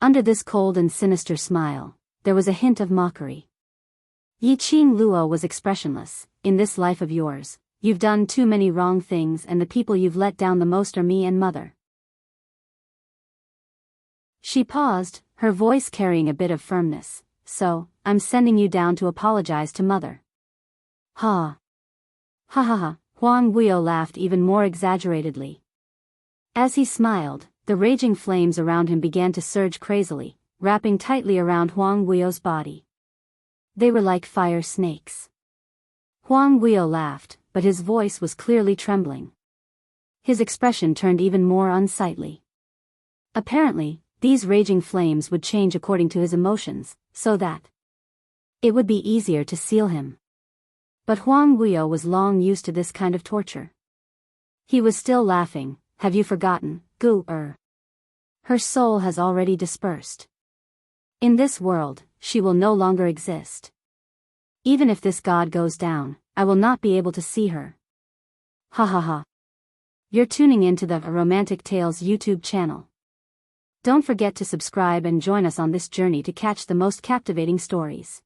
Under this cold and sinister smile, there was a hint of mockery. Yi Qing Luo was expressionless. In this life of yours, you've done too many wrong things and the people you've let down the most are me and mother. She paused, her voice carrying a bit of firmness. So, I'm sending you down to apologize to mother. Ha. Ha ha ha, Huang Wuyo laughed even more exaggeratedly. As he smiled, the raging flames around him began to surge crazily, wrapping tightly around Huang Wuyo's body. They were like fire snakes. Huang Wuyo laughed, but his voice was clearly trembling. His expression turned even more unsightly. Apparently, these raging flames would change according to his emotions, so that it would be easier to seal him. But Huang Wuyo was long used to this kind of torture. He was still laughing. Have you forgotten, Gu-er? Her soul has already dispersed. In this world, she will no longer exist. Even if this god goes down, I will not be able to see her. Ha ha ha. You're tuning into the Romantic Tales YouTube channel. Don't forget to subscribe and join us on this journey to catch the most captivating stories.